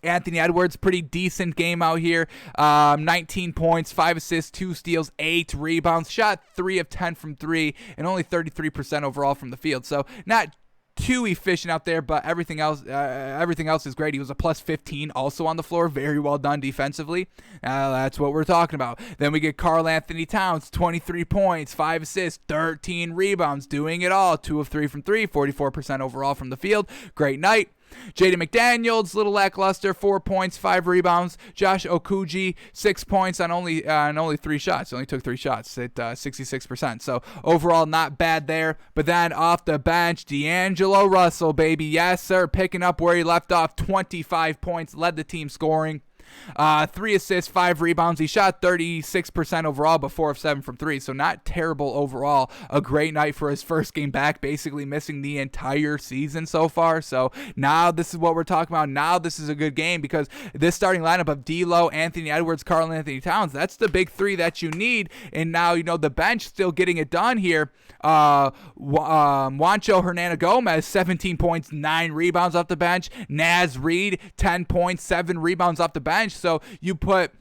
Anthony Edwards, pretty decent game out here. 19 points, 5 assists, 2 steals, 8 rebounds. Shot 3 of 10 from 3 and only 33% overall from the field. So not too efficient out there, but everything else is great. He was a +15 also on the floor. Very well done defensively. That's what we're talking about. Then we get Karl Anthony Towns, 23 points, 5 assists, 13 rebounds, doing it all. 2 of 3 from 3, 44% overall from the field. Great night. Jaden McDaniels, little lackluster, 4 points, 5 rebounds. Josh Okuji, 6 points on only 3 shots. He only took 3 shots at 66%. So overall, not bad there. But then off the bench, D'Angelo Russell, baby. Yes, sir. Picking up where he left off, 25 points, led the team scoring. 3 assists, 5 rebounds. He shot 36% overall, but 4 of 7 from 3, so not terrible overall. A great night for his first game back, basically missing the entire season so far. So now this is what we're talking about. Now this is a good game because this starting lineup of D'Lo, Anthony Edwards, Karl Anthony Towns, that's the big 3 that you need. And now, the bench still getting it done here. Juancho Hernan-Gomez, 17 points, 9 rebounds off the bench. Naz Reid, 10 points, 7 rebounds off the bench. So you put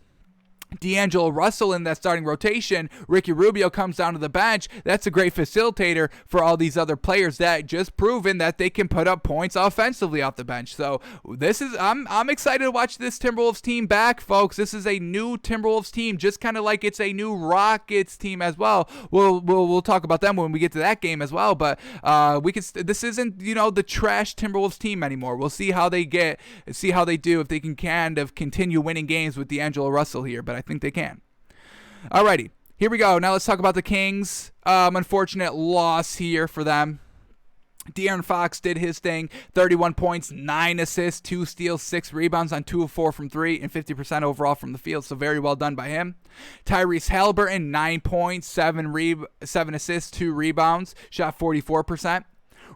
D'Angelo Russell in that starting rotation. Ricky Rubio comes down to the bench. That's a great facilitator for all these other players that just proven that they can put up points offensively off the bench. So I'm excited to watch this Timberwolves team back, folks. This is a new Timberwolves team, just kind of like it's a new Rockets team as well. We'll talk about them when we get to that game as well. But this isn't the trash Timberwolves team anymore. We'll see how they do, if they can kind of continue winning games with D'Angelo Russell here. But I think they can. Alrighty, here we go. Now let's talk about the Kings. Unfortunate loss here for them. De'Aaron Fox did his thing. 31 points, 9 assists, 2 steals, 6 rebounds on 2 of 4 from 3, and 50% overall from the field. So very well done by him. Tyrese Halliburton, 9 points, 7 assists, 2 rebounds, shot 44%.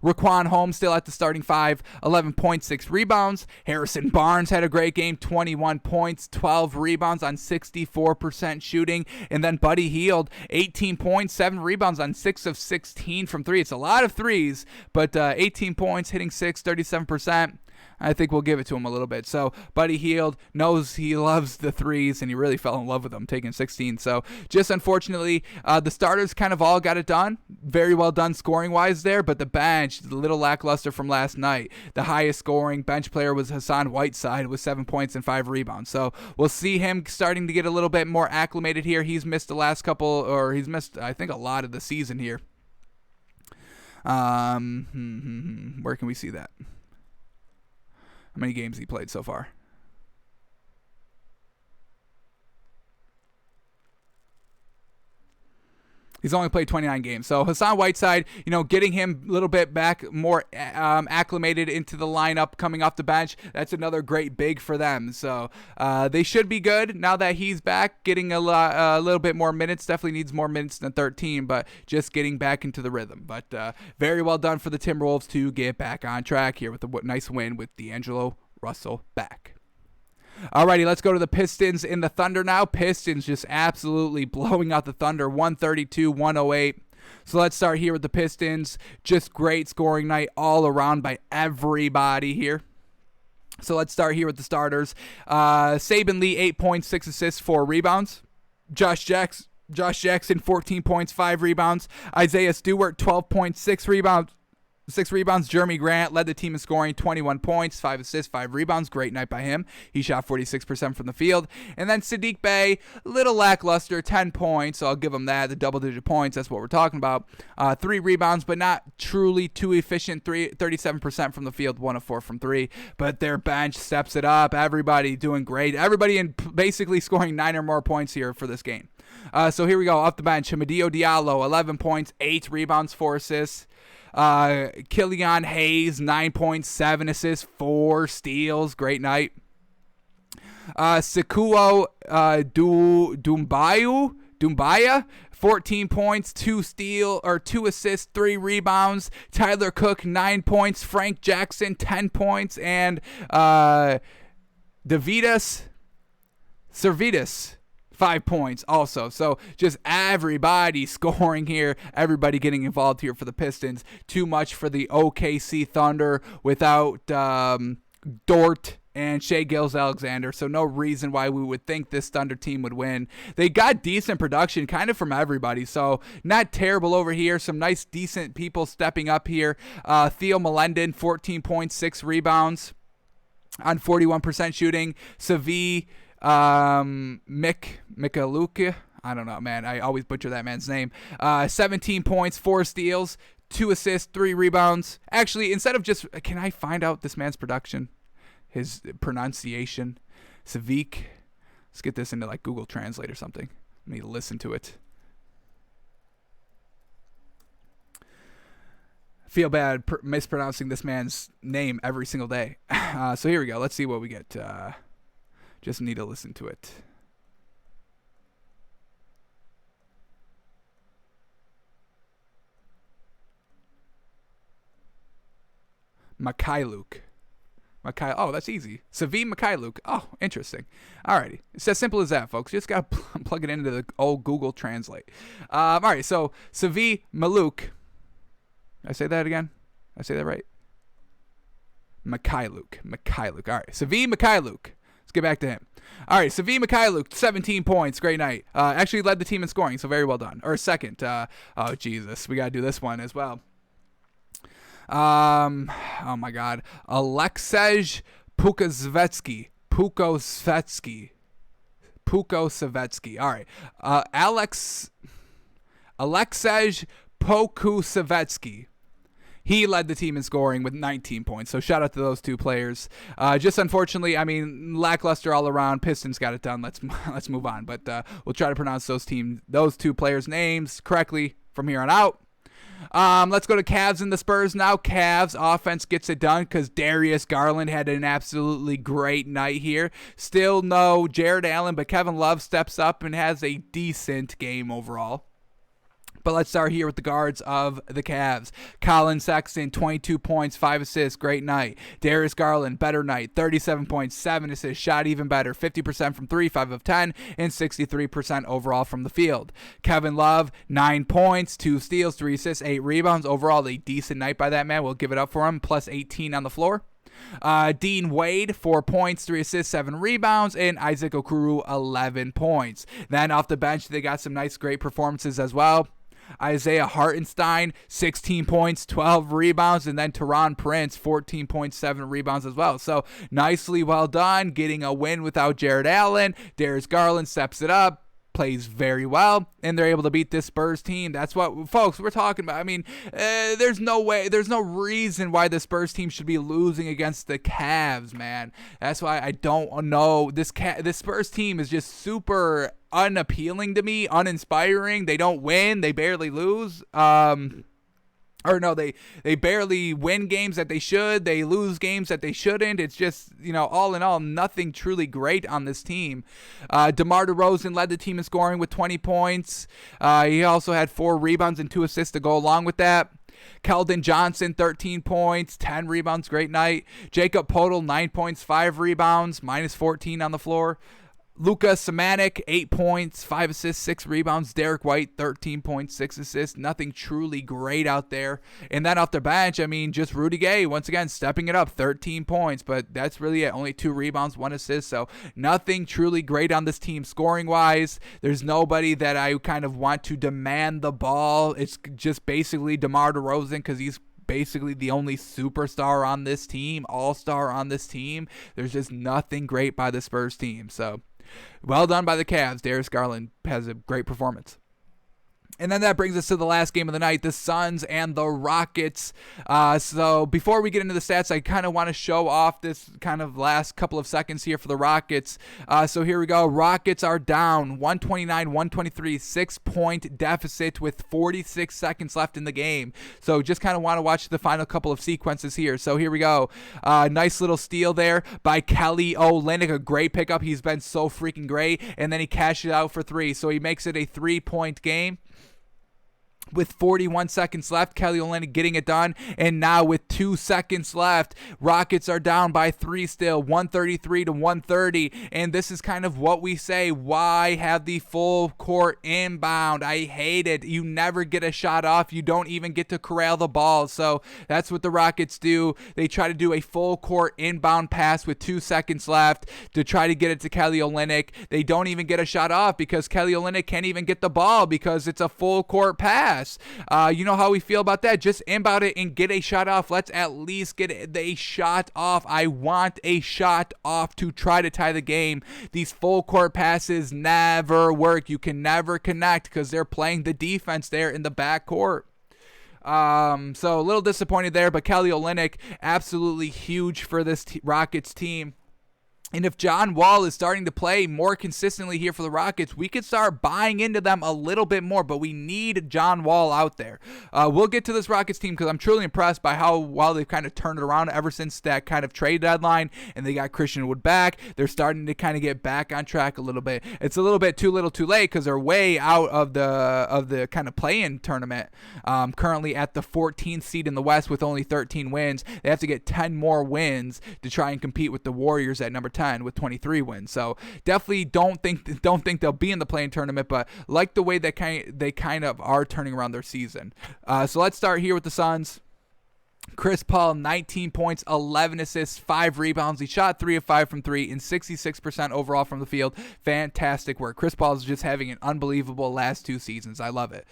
Raquan Holmes still at the starting 5, 11.6 rebounds. Harrison Barnes had a great game, 21 points, 12 rebounds on 64% shooting. And then Buddy Hield, 18 points, 7 rebounds on 6 of 16 from 3. It's a lot of threes, but 18 points, hitting 6, 37%. I think we'll give it to him a little bit. So Buddy Hield knows he loves the threes, and he really fell in love with them, taking 16. So just unfortunately, the starters kind of all got it done. Very well done scoring-wise there, but the bench, a little lackluster from last night. The highest scoring bench player was Hassan Whiteside with 7 points and 5 rebounds. So we'll see him starting to get a little bit more acclimated here. He's missed I think, a lot of the season here. Where can we see that? How many games he played so far? He's only played 29 games. So Hassan Whiteside, getting him a little bit back, more acclimated into the lineup coming off the bench, that's another great big for them. So they should be good now that he's back, getting a little bit more minutes. Definitely needs more minutes than 13, but just getting back into the rhythm. But very well done for the Timberwolves to get back on track here with a nice win with D'Angelo Russell back. Alrighty, let's go to the Pistons and the Thunder now. Pistons just absolutely blowing out the Thunder, 132-108. So let's start here with the Pistons. Just great scoring night all around by everybody here. So let's start here with the starters. Saben Lee, 8 points, 6 assists, 4 rebounds. Josh Jackson, 14 points, 5 rebounds. Isaiah Stewart, 12 points, 6 rebounds. 6 rebounds. Jeremy Grant led the team in scoring, 21 points, 5 assists, 5 rebounds. Great night by him. He shot 46% from the field. And then Sadiq Bey, little lackluster, 10 points. So I'll give him that. The double-digit points, that's what we're talking about. 3 rebounds, but not truly too efficient. 37% from the field, 1 of 4 from 3. But their bench steps it up. Everybody doing great. Everybody in basically scoring 9 or more points here for this game. So here we go. Off the bench, Hamidou Diallo, 11 points, 8 rebounds, 4 assists. Killian Hayes, 9 points, 7 assists, 4 steals. Great night. Sekuo Doumbaya, 14 points, 2 assists, 3 rebounds. Tyler Cook, 9 points. Frank Jackson, 10 points. And Davidas Servidis, 5 points also. So just everybody scoring here, everybody getting involved here for the Pistons. Too much for the OKC Thunder without Dort and Shai Gilgeous-Alexander, so no reason why we would think this Thunder team would win. They got decent production kind of from everybody, so not terrible over here. Some nice, decent people stepping up here. Theo Melendon, 14 points, 6 rebounds on 41% shooting. Savi Mikaluka, I don't know, man. I always butcher that man's name. 17 points, 4 steals, 2 assists, 3 rebounds. Actually, instead of just, can I find out this man's production? His pronunciation? Savik. Let's get this into like Google Translate or something. Let me listen to it. Feel bad mispronouncing this man's name every single day. So here we go. Let's see what we get. Just need to listen to it. Mikhailuk. Oh, that's easy. Savi Mikhailuk. Oh, interesting. Alrighty. It's as simple as that, folks. You just got to plug it into the old Google Translate. Alright, so Savi Maluk. Did I say that again? Did I say that right? Mikhailuk. Alright, Savi Mikhailuk. Let's get back to him. Alright, Savi Mikhailuk, 17 points. Great night. Actually led the team in scoring, so very well done. Or second. Oh, Jesus. We got to do this one as well. Oh my God, Alexej Pukovetsky. All right, Alexej Pokusevetsky. He led the team in scoring with 19 points. So shout out to those two players. Just unfortunately, I mean, lackluster all around. Pistons got it done. Let's move on. But we'll try to pronounce those two players' names correctly from here on out. Let's go to Cavs and the Spurs now. Cavs offense gets it done because Darius Garland had an absolutely great night here. Still no Jared Allen, but Kevin Love steps up and has a decent game overall. But let's start here with the guards of the Cavs. Colin Sexton, 22 points, 5 assists, great night. Darius Garland, better night, 37 points, 7 assists, shot even better, 50% from 3, 5 of 10, and 63% overall from the field. Kevin Love, 9 points, 2 steals, 3 assists, 8 rebounds. Overall, a decent night by that man. We'll give it up for him, plus 18 on the floor. Dean Wade, 4 points, 3 assists, 7 rebounds, and Isaac Okoro, 11 points. Then off the bench, they got some nice, great performances as well. Isaiah Hartenstein, 16 points, 12 rebounds, and then Teron Prince, 14.7 rebounds as well. So nicely well done, getting a win without Jared Allen. Darius Garland steps it up, plays very well, and they're able to beat this Spurs team. That's what, folks, we're talking about. I mean, there's no reason why the Spurs team should be losing against the Cavs, man. That's why I don't know. This Spurs team is just super unappealing to me, uninspiring. They don't win. They barely lose. Or no, they barely win games that they should. They lose games that they shouldn't. It's just, all in all, nothing truly great on this team. DeMar DeRozan led the team in scoring with 20 points. He also had 4 rebounds and 2 assists to go along with that. Keldon Johnson, 13 points, 10 rebounds, great night. Jacob Poeltl, 9 points, 5 rebounds, minus 14 on the floor. Luka Samanik, 8 points, 5 assists, 6 rebounds. Derek White, 13 points, 6 assists. Nothing truly great out there. And then off the bench, I mean, just Rudy Gay, once again, stepping it up, 13 points. But that's really it. Only 2 rebounds, 1 assist. So nothing truly great on this team scoring-wise. There's nobody that I kind of want to demand the ball. It's just basically DeMar DeRozan because he's basically the only superstar on this team, all-star on this team. There's just nothing great by the Spurs team. So well done by the Cavs. Darius Garland has a great performance. And then that brings us to the last game of the night, the Suns and the Rockets. So before we get into the stats, I kind of want to show off this kind of last couple of seconds here for the Rockets. So here we go. Rockets are down 129-123, 6-point deficit with 46 seconds left in the game. So just kind of want to watch the final couple of sequences here. So here we go. Nice little steal there by Kelly Olynyk, a great pickup. He's been so freaking great. And then he cashed it out for 3. So he makes it a 3-point game. With 41 seconds left, Kelly Olynyk getting it done. And now with 2 seconds left, Rockets are down by 3 still, 133-130. And this is kind of what we say, why have the full court inbound? I hate it. You never get a shot off. You don't even get to corral the ball. So that's what the Rockets do. They try to do a full court inbound pass with 2 seconds left to try to get it to Kelly Olynyk. They don't even get a shot off because Kelly Olynyk can't even get the ball because it's a full court pass. You know how we feel about that? Just inbound it and get a shot off. Let's at least get a shot off. I want a shot off to try to tie the game. These full court passes never work. You can never connect because they're playing the defense there in the back court. So a little disappointed there, but Kelly Olynyk, absolutely huge for this Rockets team. And if John Wall is starting to play more consistently here for the Rockets, we could start buying into them a little bit more, but we need John Wall out there. We'll get to this Rockets team because I'm truly impressed by how well they've kind of turned it around ever since that kind of trade deadline, and they got Christian Wood back. They're starting to kind of get back on track a little bit. It's a little bit too little too late because they're way out of the kind of play-in tournament, currently at the 14th seed in the West with only 13 wins. They have to get 10 more wins to try and compete with the Warriors at number 10 with 23 wins. So definitely don't think they'll be in the play-in tournament, but like the way they kind of are turning around their season. So let's start here with the Suns. Chris Paul, 19 points, 11 assists, 5 rebounds. He shot 3 of 5 from 3 and 66% overall from the field. Fantastic work. Chris Paul is just having an unbelievable last 2 seasons. I love it.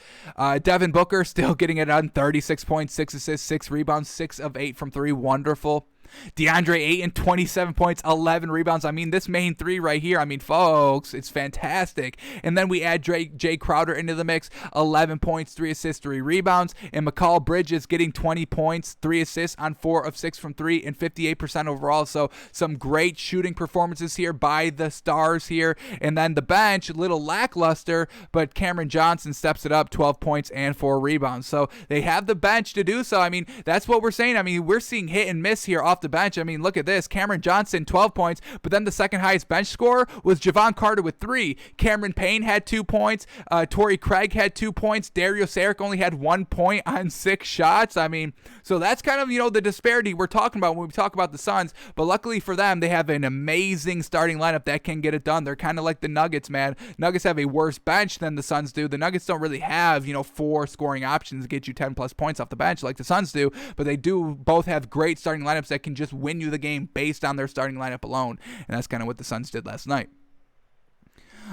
Devin Booker still getting it done, 36 points, 6 assists, 6 rebounds, 6 of 8 from 3. Wonderful. DeAndre Ayton, 27 points, 11 rebounds. I mean, this main three right here, I mean, folks, it's fantastic. And then we add Jay Crowder into the mix, 11 points, 3 assists, 3 rebounds. And McCall Bridges getting 20 points, 3 assists on 4 of 6 from 3 and 58% overall. So some great shooting performances here by the stars here. And then the bench, a little lackluster, but Cameron Johnson steps it up, 12 points and 4 rebounds. So they have the bench to do so. I mean, that's what we're saying. I mean, we're seeing hit and miss here off the bench. I mean, look at this. Cameron Johnson, 12 points, but then the second highest bench scorer was Javon Carter with 3. Cameron Payne had 2 points. Torrey Craig had 2 points. Dario Saric only had 1 point on 6 shots. I mean, so that's kind of, the disparity we're talking about when we talk about the Suns, but luckily for them, they have an amazing starting lineup that can get it done. They're kind of like the Nuggets, man. Nuggets have a worse bench than the Suns do. The Nuggets don't really have, 4 scoring options to get you 10 plus points off the bench like the Suns do, but they do both have great starting lineups that can just win you the game based on their starting lineup alone, and that's kind of what the Suns did last night.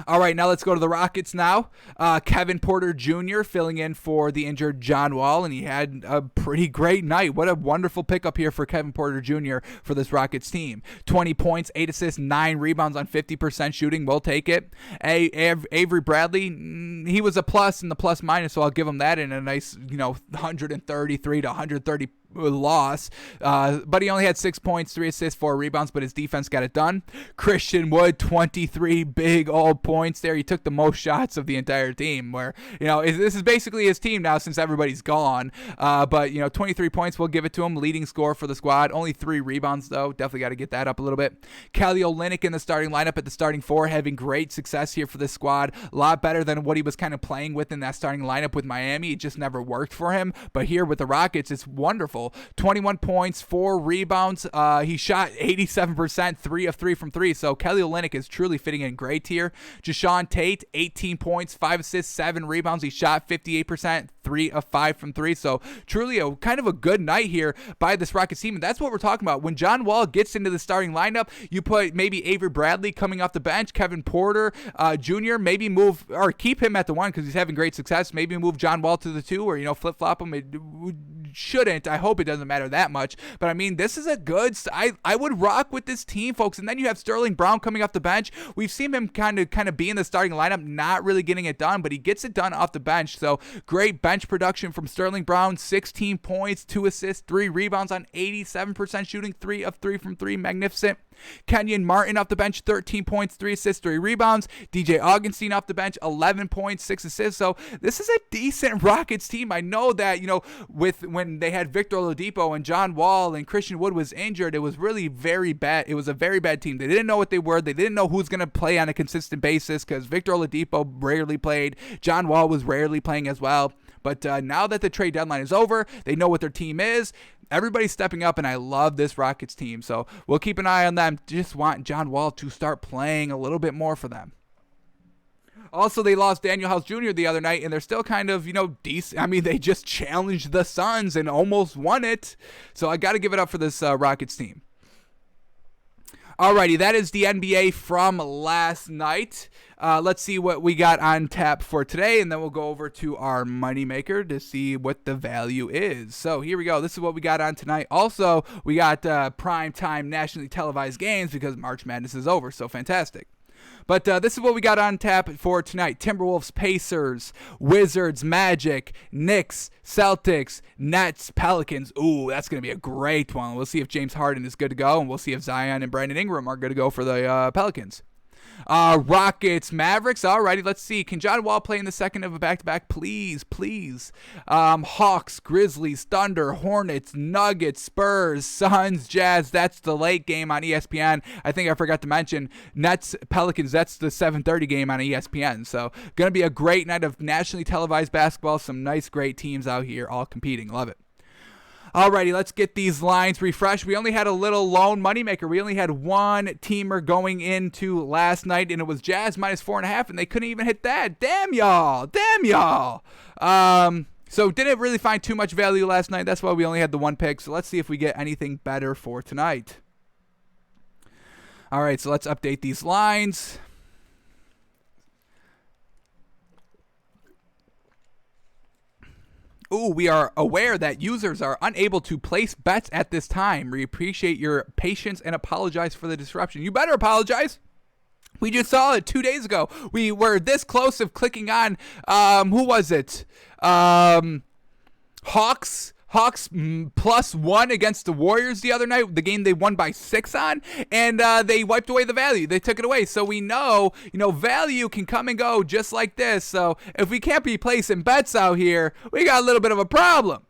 All right, now let's go to the Rockets now. Kevin Porter Jr. filling in for the injured John Wall, and he had a pretty great night. What a wonderful pickup here for Kevin Porter Jr. for this Rockets team. 20 points, 8 assists, 9 rebounds on 50% shooting. We'll take it. Avery Bradley, he was a plus in the plus minus, so I'll give him that in a nice, 133 to 130 loss, but he only had 6 points, 3 assists, 4 rebounds, but his defense got it done. Christian Wood, 23 big old points there. He took the most shots of the entire team, where, this is basically his team now since everybody's gone, but 23 points, we'll give it to him. Leading scorer for the squad. Only 3 rebounds, though. Definitely got to get that up a little bit. Kelly Olynyk in the starting lineup at the starting 4, having great success here for this squad. A lot better than what he was kind of playing with in that starting lineup with Miami. It just never worked for him, but here with the Rockets, it's wonderful. 21 points, 4 rebounds. He shot 87%, 3 of 3 from 3. So Kelly Olynyk is truly fitting in great here. Jashawn Tate, 18 points, 5 assists, 7 rebounds. He shot 58%, 3 of 5 from 3. So truly a kind of a good night here by this Rockets team. And that's what we're talking about. When John Wall gets into the starting lineup, you put maybe Avery Bradley coming off the bench, Kevin Porter Jr., maybe move or keep him at the 1 because he's having great success. Maybe move John Wall to the 2 or, flip-flop him. It shouldn't. I hope it doesn't matter that much. But I mean, this is a good, I would rock with this team, folks. And then you have Sterling Brown coming off the bench. We've seen him kind of be in the starting lineup, not really getting it done, but he gets it done off the bench. So great bench production from Sterling Brown, 16 points, 2 assists, 3 rebounds on 87% shooting, 3 of 3 from 3. Magnificent. Kenyon Martin off the bench, 13 points, 3 assists, 3 rebounds. DJ Augustine off the bench, 11 points, 6 assists. So this is a decent Rockets team. I know that, with when they had Victor Oladipo and John Wall and Christian Wood was injured, it was really very bad. It was a very bad team. They didn't know what they were. They didn't know who's going to play on a consistent basis because Victor Oladipo rarely played. John Wall was rarely playing as well. But now that the trade deadline is over, they know what their team is. Everybody's stepping up, and I love this Rockets team. So we'll keep an eye on them. Just want John Wall to start playing a little bit more for them. Also, they lost Daniel House Jr. the other night, and they're still kind of, decent. I mean, they just challenged the Suns and almost won it. So I got to give it up for this Rockets team. Alrighty, that is the NBA from last night. Let's see what we got on tap for today, and then we'll go over to our moneymaker to see what the value is. So here we go. This is what we got on tonight. Also, we got prime time nationally televised games because March Madness is over, so fantastic. But this is what we got on tap for tonight. Timberwolves, Pacers, Wizards, Magic, Knicks, Celtics, Nets, Pelicans. Ooh, that's going to be a great one. We'll see if James Harden is good to go, and we'll see if Zion and Brandon Ingram are good to go for the Pelicans. Rockets, Mavericks. Alrighty, let's see. Can John Wall play in the second of a back-to-back? Please, please. Hawks, Grizzlies, Thunder, Hornets, Nuggets, Spurs, Suns, Jazz. That's the late game on ESPN. I think I forgot to mention Nets, Pelicans. That's the 7:30 game on ESPN. So, going to be a great night of nationally televised basketball. Some nice, great teams out here all competing. Love it. Alrighty, let's get these lines refreshed. We only had a little lone moneymaker. We only had one teamer going into last night, and it was Jazz minus 4.5, and they couldn't even hit that. Damn y'all. So didn't really find too much value last night. That's why we only had the one pick. So let's see if we get anything better for tonight. All right, so let's update these lines. Ooh, we are aware that users are unable to place bets at this time. We appreciate your patience and apologize for the disruption. You better apologize. We just saw it 2 days ago. We were this close of clicking on, who was it? Hawks +1 against the Warriors the other night, the game they won by 6 on, and they wiped away the value. They took it away. So we know, value can come and go just like this. So if we can't be placing bets out here, we got a little bit of a problem.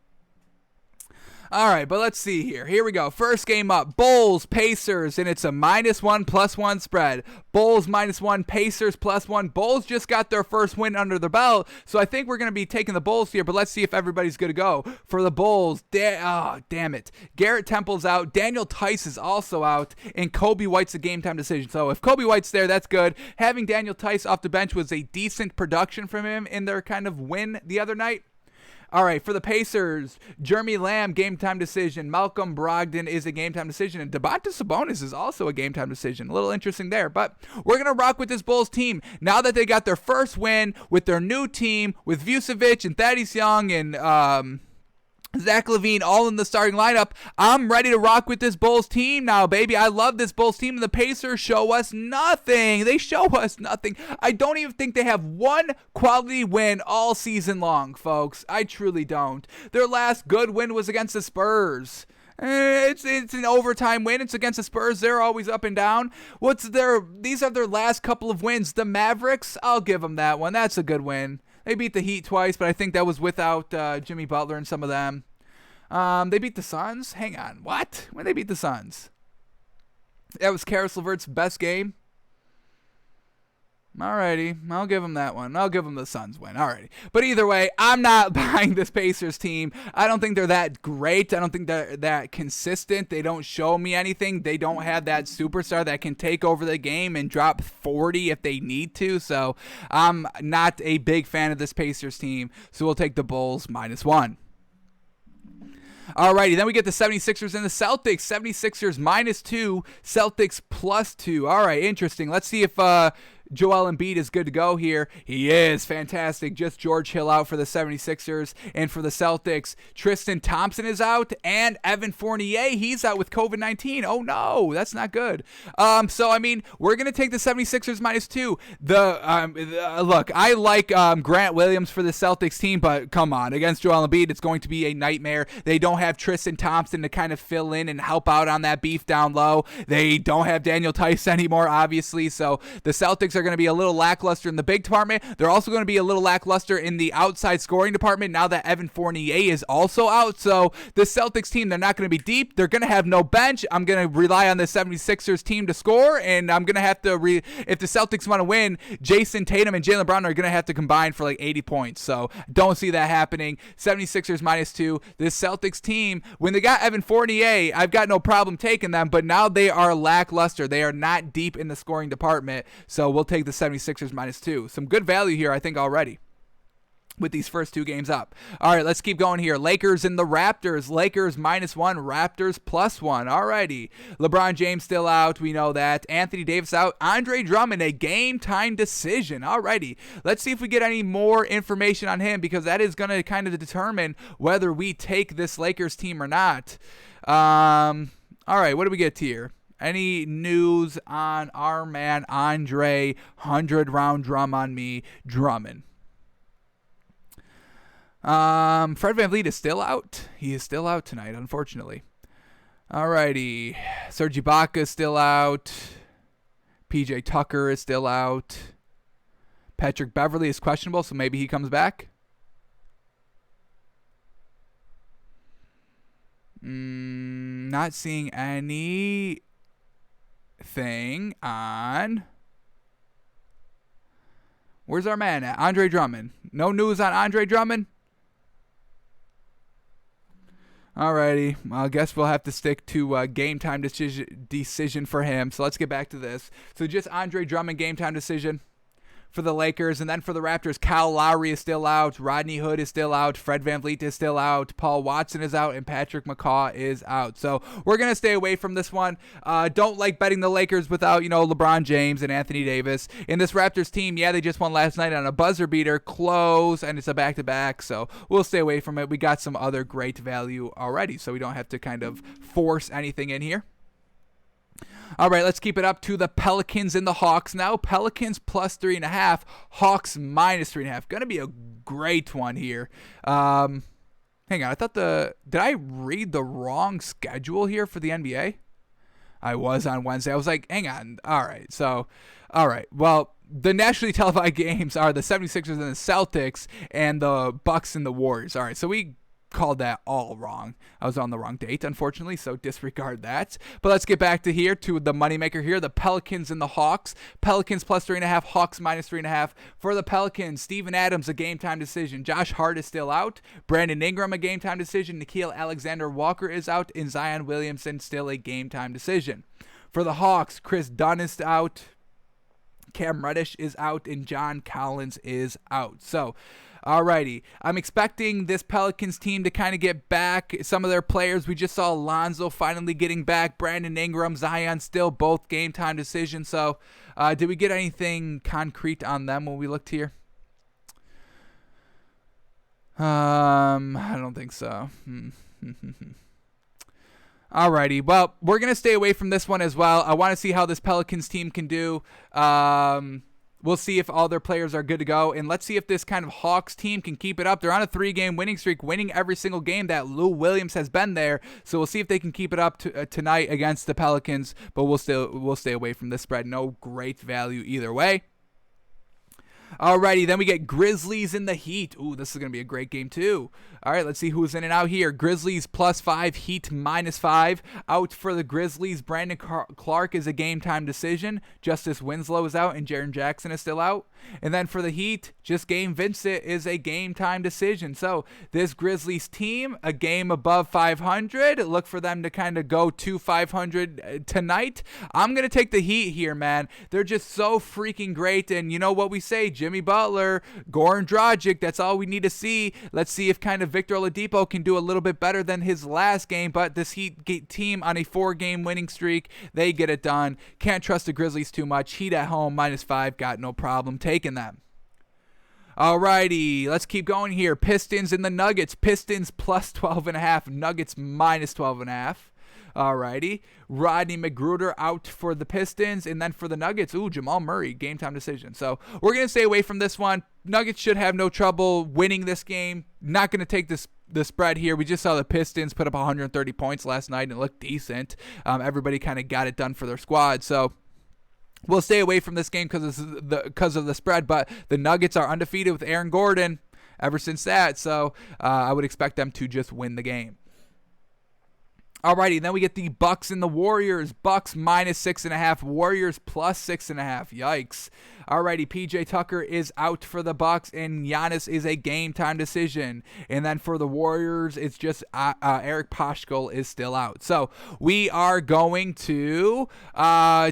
All right, but let's see here. Here we go. First game up, Bulls, Pacers, and it's a -1 +1 spread. Bulls -1, Pacers +1. Bulls just got their first win under their belt, so I think we're going to be taking the Bulls here, but let's see if everybody's good to go. For the Bulls, damn it. Garrett Temple's out, Daniel Tice is also out, and Kobe White's a game-time decision. So if Kobe White's there, that's good. Having Daniel Tice off the bench was a decent production from him in their kind of win the other night. All right, for the Pacers, Jeremy Lamb, game-time decision. Malcolm Brogdon is a game-time decision. And Domantas Sabonis is also a game-time decision. A little interesting there. But we're going to rock with this Bulls team. Now that they got their first win with their new team, with Vucevic and Thaddeus Young and Zach LaVine all in the starting lineup, I'm ready to rock with this Bulls team now, baby. I love this Bulls team, and the Pacers show us nothing. They show us nothing. I don't even think they have one quality win all season long, folks. I truly don't. Their last good win was against the Spurs. It's an overtime win. It's against the Spurs. They're always up and down. These are their last couple of wins. The Mavericks, I'll give them that one. That's a good win. They beat the Heat twice, but I think that was without Jimmy Butler and some of them. They beat the Suns? Hang on. What? When did they beat the Suns? That was Karis LeVert's best game? Alrighty. I'll give them that one. I'll give them the Suns win. Alrighty. But either way, I'm not buying this Pacers team. I don't think they're that great. I don't think they're that consistent. They don't show me anything. They don't have that superstar that can take over the game and drop 40 if they need to. So I'm not a big fan of this Pacers team. So we'll take the Bulls -1. Alrighty, then we get the 76ers and the Celtics. 76ers -2, Celtics +2. All right, interesting. Let's see if Joel Embiid is good to go here. He is fantastic. Just George Hill out for the 76ers. And for the Celtics, Tristan Thompson is out, and Evan Fournier, he's out with COVID-19. Oh, no, that's not good. So, I mean, we're going to take the 76ers -2. Look, I like Grant Williams for the Celtics team, but come on. Against Joel Embiid, it's going to be a nightmare. They don't have Tristan Thompson to kind of fill in and help out on that beef down low. They don't have Daniel Tice anymore, obviously. So the Celtics are going to be a little lackluster in the big department. They're also going to be a little lackluster in the outside scoring department now that Evan Fournier is also out. So the Celtics team, they're not going to be deep. They're going to have no bench. I'm going to rely on the 76ers team to score, and I'm going to have to, if the Celtics want to win, Jason Tatum and Jaylen Brown are going to have to combine for like 80 points. So don't see that happening. 76ers -2. This Celtics team, when they got Evan Fournier, I've got no problem taking them, but now they are lackluster. They are not deep in the scoring department. So we'll take the 76ers -2. Some good value here, I think, already with these first two games up. All right, let's keep going here. Lakers and the Raptors. Lakers -1, Raptors +1. Alrighty. LeBron James still out. We know that. Anthony Davis out. Andre Drummond, a game-time decision. Alrighty. Let's see if we get any more information on him, because that is going to kind of determine whether we take this Lakers team or not. All right, what do we get here? Any news on our man Andre 100-round drum on me Drummond? Fred VanVleet is still out. He is still out tonight, unfortunately. Alrighty. Serge Ibaka is still out. PJ Tucker is still out. Patrick Beverley is questionable, so maybe he comes back. Not seeing anything on... Where's our man at? Andre Drummond. No news on Andre Drummond? Alrighty, I guess we'll have to stick to game time decision for him. So let's get back to this. So just Andre Drummond game time decision for the Lakers. And then for the Raptors, Kyle Lowry is still out. Rodney Hood is still out. Fred VanVleet is still out. Paul Watson is out. And Patrick McCaw is out. So we're going to stay away from this one. Don't like betting the Lakers without, LeBron James and Anthony Davis. In this Raptors team, yeah, they just won last night on a buzzer beater. Close, and it's a back-to-back. So we'll stay away from it. We got some other great value already, so we don't have to kind of force anything in here. All right, let's keep it up to the Pelicans and the Hawks now. Pelicans plus 3.5, Hawks minus 3.5. Going to be a great one here. Hang on, I thought did I read the wrong schedule here for the NBA? I was on Wednesday. I was like, hang on. All right. Well, the nationally televised games are the 76ers and the Celtics and the Bucks and the Warriors. All right, so we called that all wrong. I was on the wrong date, unfortunately, so disregard that. But let's get back to the moneymaker here, the Pelicans and the Hawks. Pelicans plus 3.5, Hawks minus 3.5. For the Pelicans, Steven Adams, a game-time decision. Josh Hart is still out. Brandon Ingram, a game-time decision. Nickeil Alexander-Walker is out. And Zion Williamson, still a game-time decision. For the Hawks, Chris Dunn is out. Cam Reddish is out. And John Collins is out. So, alrighty, I'm expecting this Pelicans team to kind of get back some of their players. We just saw Alonzo finally getting back. Brandon Ingram, Zion still both game time decisions. So did we get anything concrete on them when we looked here? I don't think so. Alrighty, well, we're going to stay away from this one as well. I want to see how this Pelicans team can do. We'll see if all their players are good to go, and let's see if this kind of Hawks team can keep it up. They're on a 3-game winning streak, winning every single game that Lou Williams has been there. So we'll see if they can keep it up tonight against the Pelicans, but we'll stay away from this spread. No great value either way. Alrighty, then we get Grizzlies in the Heat. Ooh, this is going to be a great game too. All right, let's see who's in and out here. Grizzlies plus 5, Heat minus 5. Out for the Grizzlies, Brandon Clark is a game-time decision. Justice Winslow is out, and Jaren Jackson is still out. And then for the Heat, just Gabe Vincent is a game-time decision. So this Grizzlies team, a game above 500. Look for them to kind of go to 500 tonight. I'm going to take the Heat here, man. They're just so freaking great. And you know what we say, Jimmy Butler, Goran Dragic, that's all we need to see. Let's see if kind of Victor Oladipo can do a little bit better than his last game. But this Heat team on a 4-game winning streak, they get it done. Can't trust the Grizzlies too much. Heat at home, minus 5, got no problem taking them. Alrighty, let's keep going here. Pistons and the Nuggets. Pistons plus 12.5. Nuggets minus 12.5. Alrighty. Rodney McGruder out for the Pistons. And then for the Nuggets, Jamal Murray, game time decision. So we're going to stay away from this one. Nuggets should have no trouble winning this game. Not going to take the spread here. We just saw the Pistons put up 130 points last night and it looked decent. Everybody kind of got it done for their squad. So we'll stay away from this game because of the spread, but the Nuggets are undefeated with Aaron Gordon ever since that, so I would expect them to just win the game. Alrighty, then we get the Bucks and the Warriors. Bucks minus 6.5, Warriors plus 6.5. Yikes. Alrighty, PJ Tucker is out for the Bucks, and Giannis is a game time decision. And then for the Warriors, it's just Eric Paschall is still out. So we are going to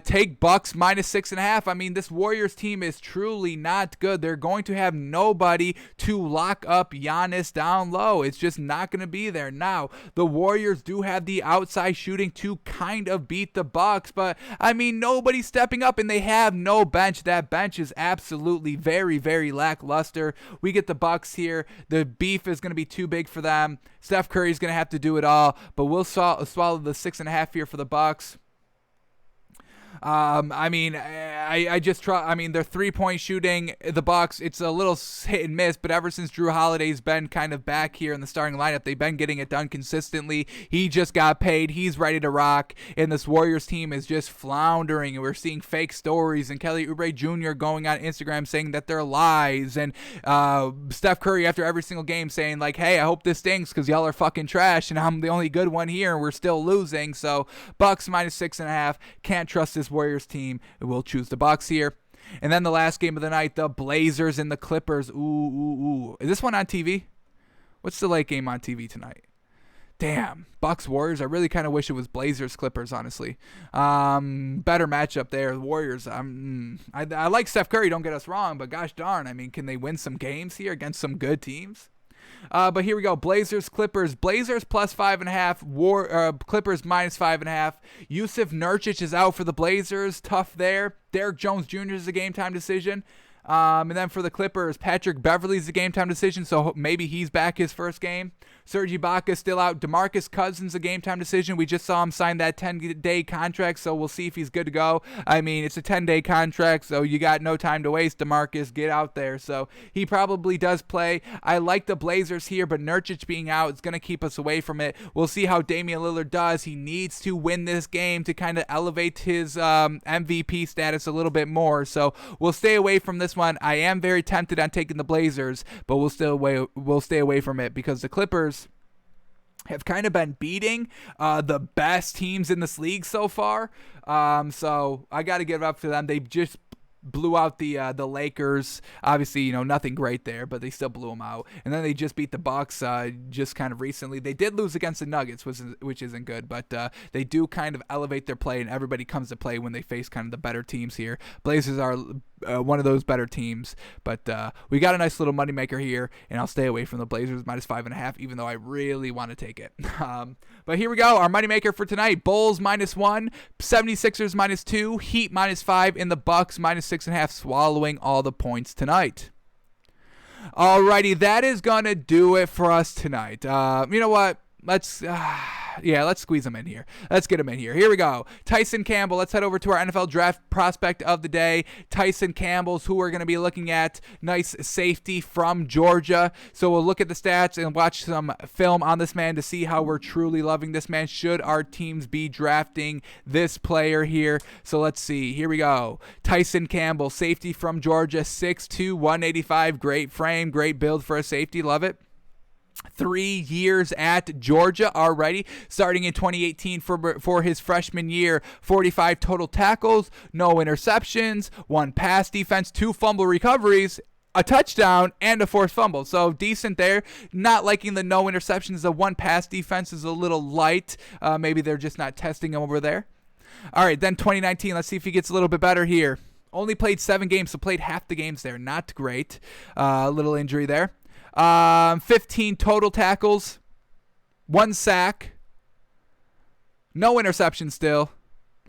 take Bucks minus 6.5. I mean, this Warriors team is truly not good. They're going to have nobody to lock up Giannis down low. It's just not going to be there. Now, the Warriors do have the outside shooting to kind of beat the Bucks, but I mean, nobody's stepping up, and they have no bench. That bench is absolutely very, very lackluster. We get the Bucks here. The beef is going to be too big for them. Steph Curry's going to have to do it all, but we'll swallow the 6.5 here for the Bucks. I mean, I just try. I mean, their 3-point shooting, the Bucks, it's a little hit and miss. But ever since Drew Holiday's been kind of back here in the starting lineup, they've been getting it done consistently. He just got paid. He's ready to rock. And this Warriors team is just floundering. And we're seeing fake stories. And Kelly Oubre Jr. going on Instagram saying that they're lies. And Steph Curry after every single game saying like, "Hey, I hope this stinks because y'all are fucking trash, and I'm the only good one here, and we're still losing." So Bucks -6.5. Can't trust this Warriors team. We'll choose the Bucks here. And then the last game of the night, the Blazers and the Clippers. Ooh. Is this one on TV? What's the late game on TV tonight? Damn. Bucks Warriors. I really kind of wish it was Blazers Clippers, honestly. Better matchup there. The Warriors. I like Steph Curry, don't get us wrong, but gosh darn, I mean, can they win some games here against some good teams? But here we go. Blazers, Clippers. Blazers +5.5. Clippers -5.5. Yusuf Nurkic is out for the Blazers. Tough there. Derrick Jones Jr. is a game time decision. And then for the Clippers, Patrick Beverley's a game time decision, so maybe he's back his first game. Serge Ibaka still out. DeMarcus Cousins a game time decision. We just saw him sign that 10-day contract, so we'll see if he's good to go. I mean, it's a 10-day contract, so you got no time to waste. DeMarcus, get out there. So he probably does play. I like the Blazers here, but Nurkic being out is going to keep us away from it. We'll see how Damian Lillard does. He needs to win this game to kind of elevate his MVP status a little bit more. So we'll stay away from this one. I am very tempted on taking the Blazers, but we'll stay away from it because the Clippers have kind of been beating the best teams in this league so far. So I got to give it up to them. They just blew out the Lakers. Obviously, nothing great there, but they still blew them out. And then they just beat the Bucks just kind of recently. They did lose against the Nuggets, which isn't good, but they do kind of elevate their play, and everybody comes to play when they face kind of the better teams here. Blazers are one of those better teams, but we got a nice little moneymaker here, and I'll stay away from the Blazers -5.5, even though I really want to take it. But here we go, our moneymaker for tonight: Bulls -1, 76ers -2, Heat -5, and the Bucks -6.5, swallowing all the points tonight. Alrighty, that is gonna do it for us tonight. You know what? Let's squeeze him in here. Let's get him in here. Here we go. Tyson Campbell. Let's head over to our NFL draft prospect of the day. Tyson Campbell's who we're going to be looking at. Nice safety from Georgia. So we'll look at the stats and watch some film on this man to see how we're truly loving this man. Should our teams be drafting this player here? So let's see. Here we go. Tyson Campbell, safety from Georgia, 6'2", 185. Great frame, great build for a safety. Love it. 3 years at Georgia already, starting in 2018 for his freshman year. 45 total tackles, no interceptions, 1 pass defense, 2 fumble recoveries, a touchdown, and a forced fumble. So decent there. Not liking the no interceptions. The 1 pass defense is a little light. Maybe they're just not testing him over there. All right, then 2019. Let's see if he gets a little bit better here. Only played 7 games, so played half the games there. Not great. A little injury there. 15 total tackles, 1 sack, no interceptions still.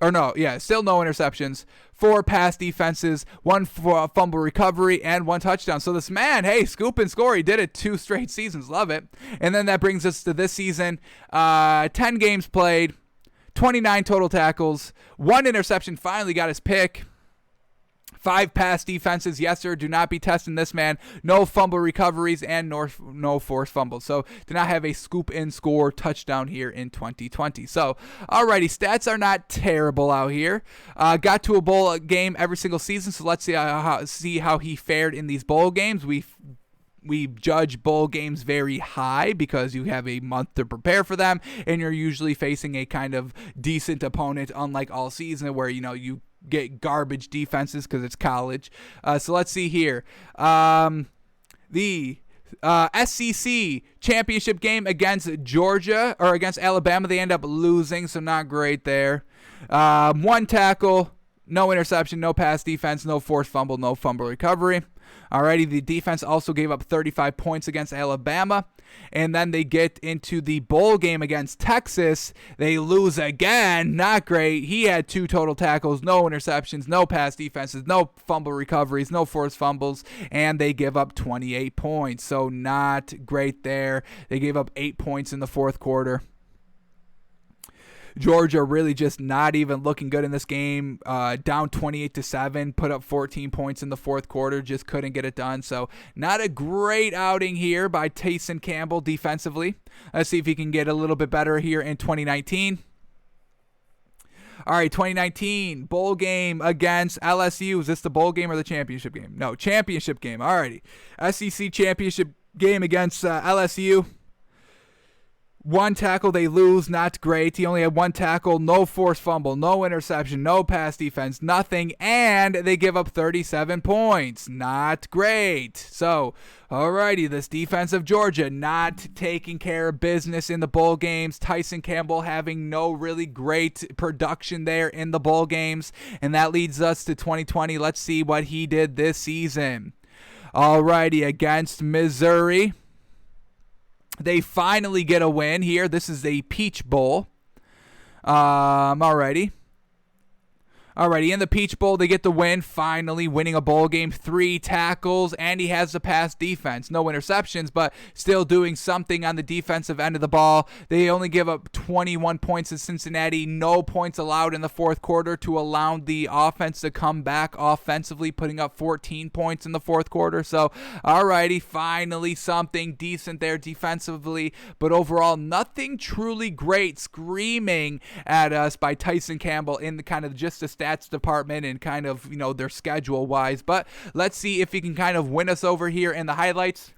Still no interceptions. 4 pass defenses, 1 fumble recovery, and 1 touchdown. So this man, hey, scoop and score. He did it 2 straight seasons. Love it. And then that brings us to this season. 10 games played, 29 total tackles, 1 interception. Finally got his pick. 5 pass defenses. Yes, sir. Do not be testing this man. No fumble recoveries and no forced fumbles. So did not have a scoop and score touchdown here in 2020. So, alrighty. Stats are not terrible out here. Got to a bowl game every single season. So let's see how he fared in these bowl games. We judge bowl games very high because you have a month to prepare for them, and you're usually facing a kind of decent opponent, unlike all season where, you get garbage defenses because it's college. So let's see here. The SEC championship game against Georgia or against Alabama, they end up losing, so not great there. 1 tackle, no interception, no pass defense, no forced fumble, no fumble recovery. Alrighty, the defense also gave up 35 points against Alabama. And then they get into the bowl game against Texas. They lose again. Not great. He had 2 total tackles, no interceptions, no pass defenses, no fumble recoveries, no forced fumbles, and they give up 28 points. So not great there. They gave up 8 points in the 4th quarter. Georgia really just not even looking good in this game. Down 28-7, put up 14 points in the fourth quarter, just couldn't get it done. So not a great outing here by Tyson Campbell defensively. Let's see if he can get a little bit better here in 2019. All right, 2019 bowl game against LSU. Is this the bowl game or the championship game? No, championship game. All righty. SEC championship game against LSU. One tackle, they lose, not great. He only had one tackle, no forced fumble, no interception, no pass defense, nothing, and they give up 37 points. Not great. So, alrighty, this defense of Georgia not taking care of business in the bowl games. Tyson Campbell having no really great production there in the bowl games, and that leads us to 2020. Let's see what he did this season. Alrighty, against Missouri. They finally get a win here. This is a Peach Bowl. Alrighty, in the Peach Bowl, they get the win, finally winning a bowl game. 3 tackles, and he has the pass defense. No interceptions, but still doing something on the defensive end of the ball. They only give up 21 points to Cincinnati. No points allowed in the fourth quarter to allow the offense to come back offensively, putting up 14 points in the fourth quarter. So, alrighty, finally something decent there defensively, but overall, nothing truly great screaming at us by Tyson Campbell in the kind of just the stats department and kind of, their schedule wise. But let's see if he can kind of win us over here in the highlights.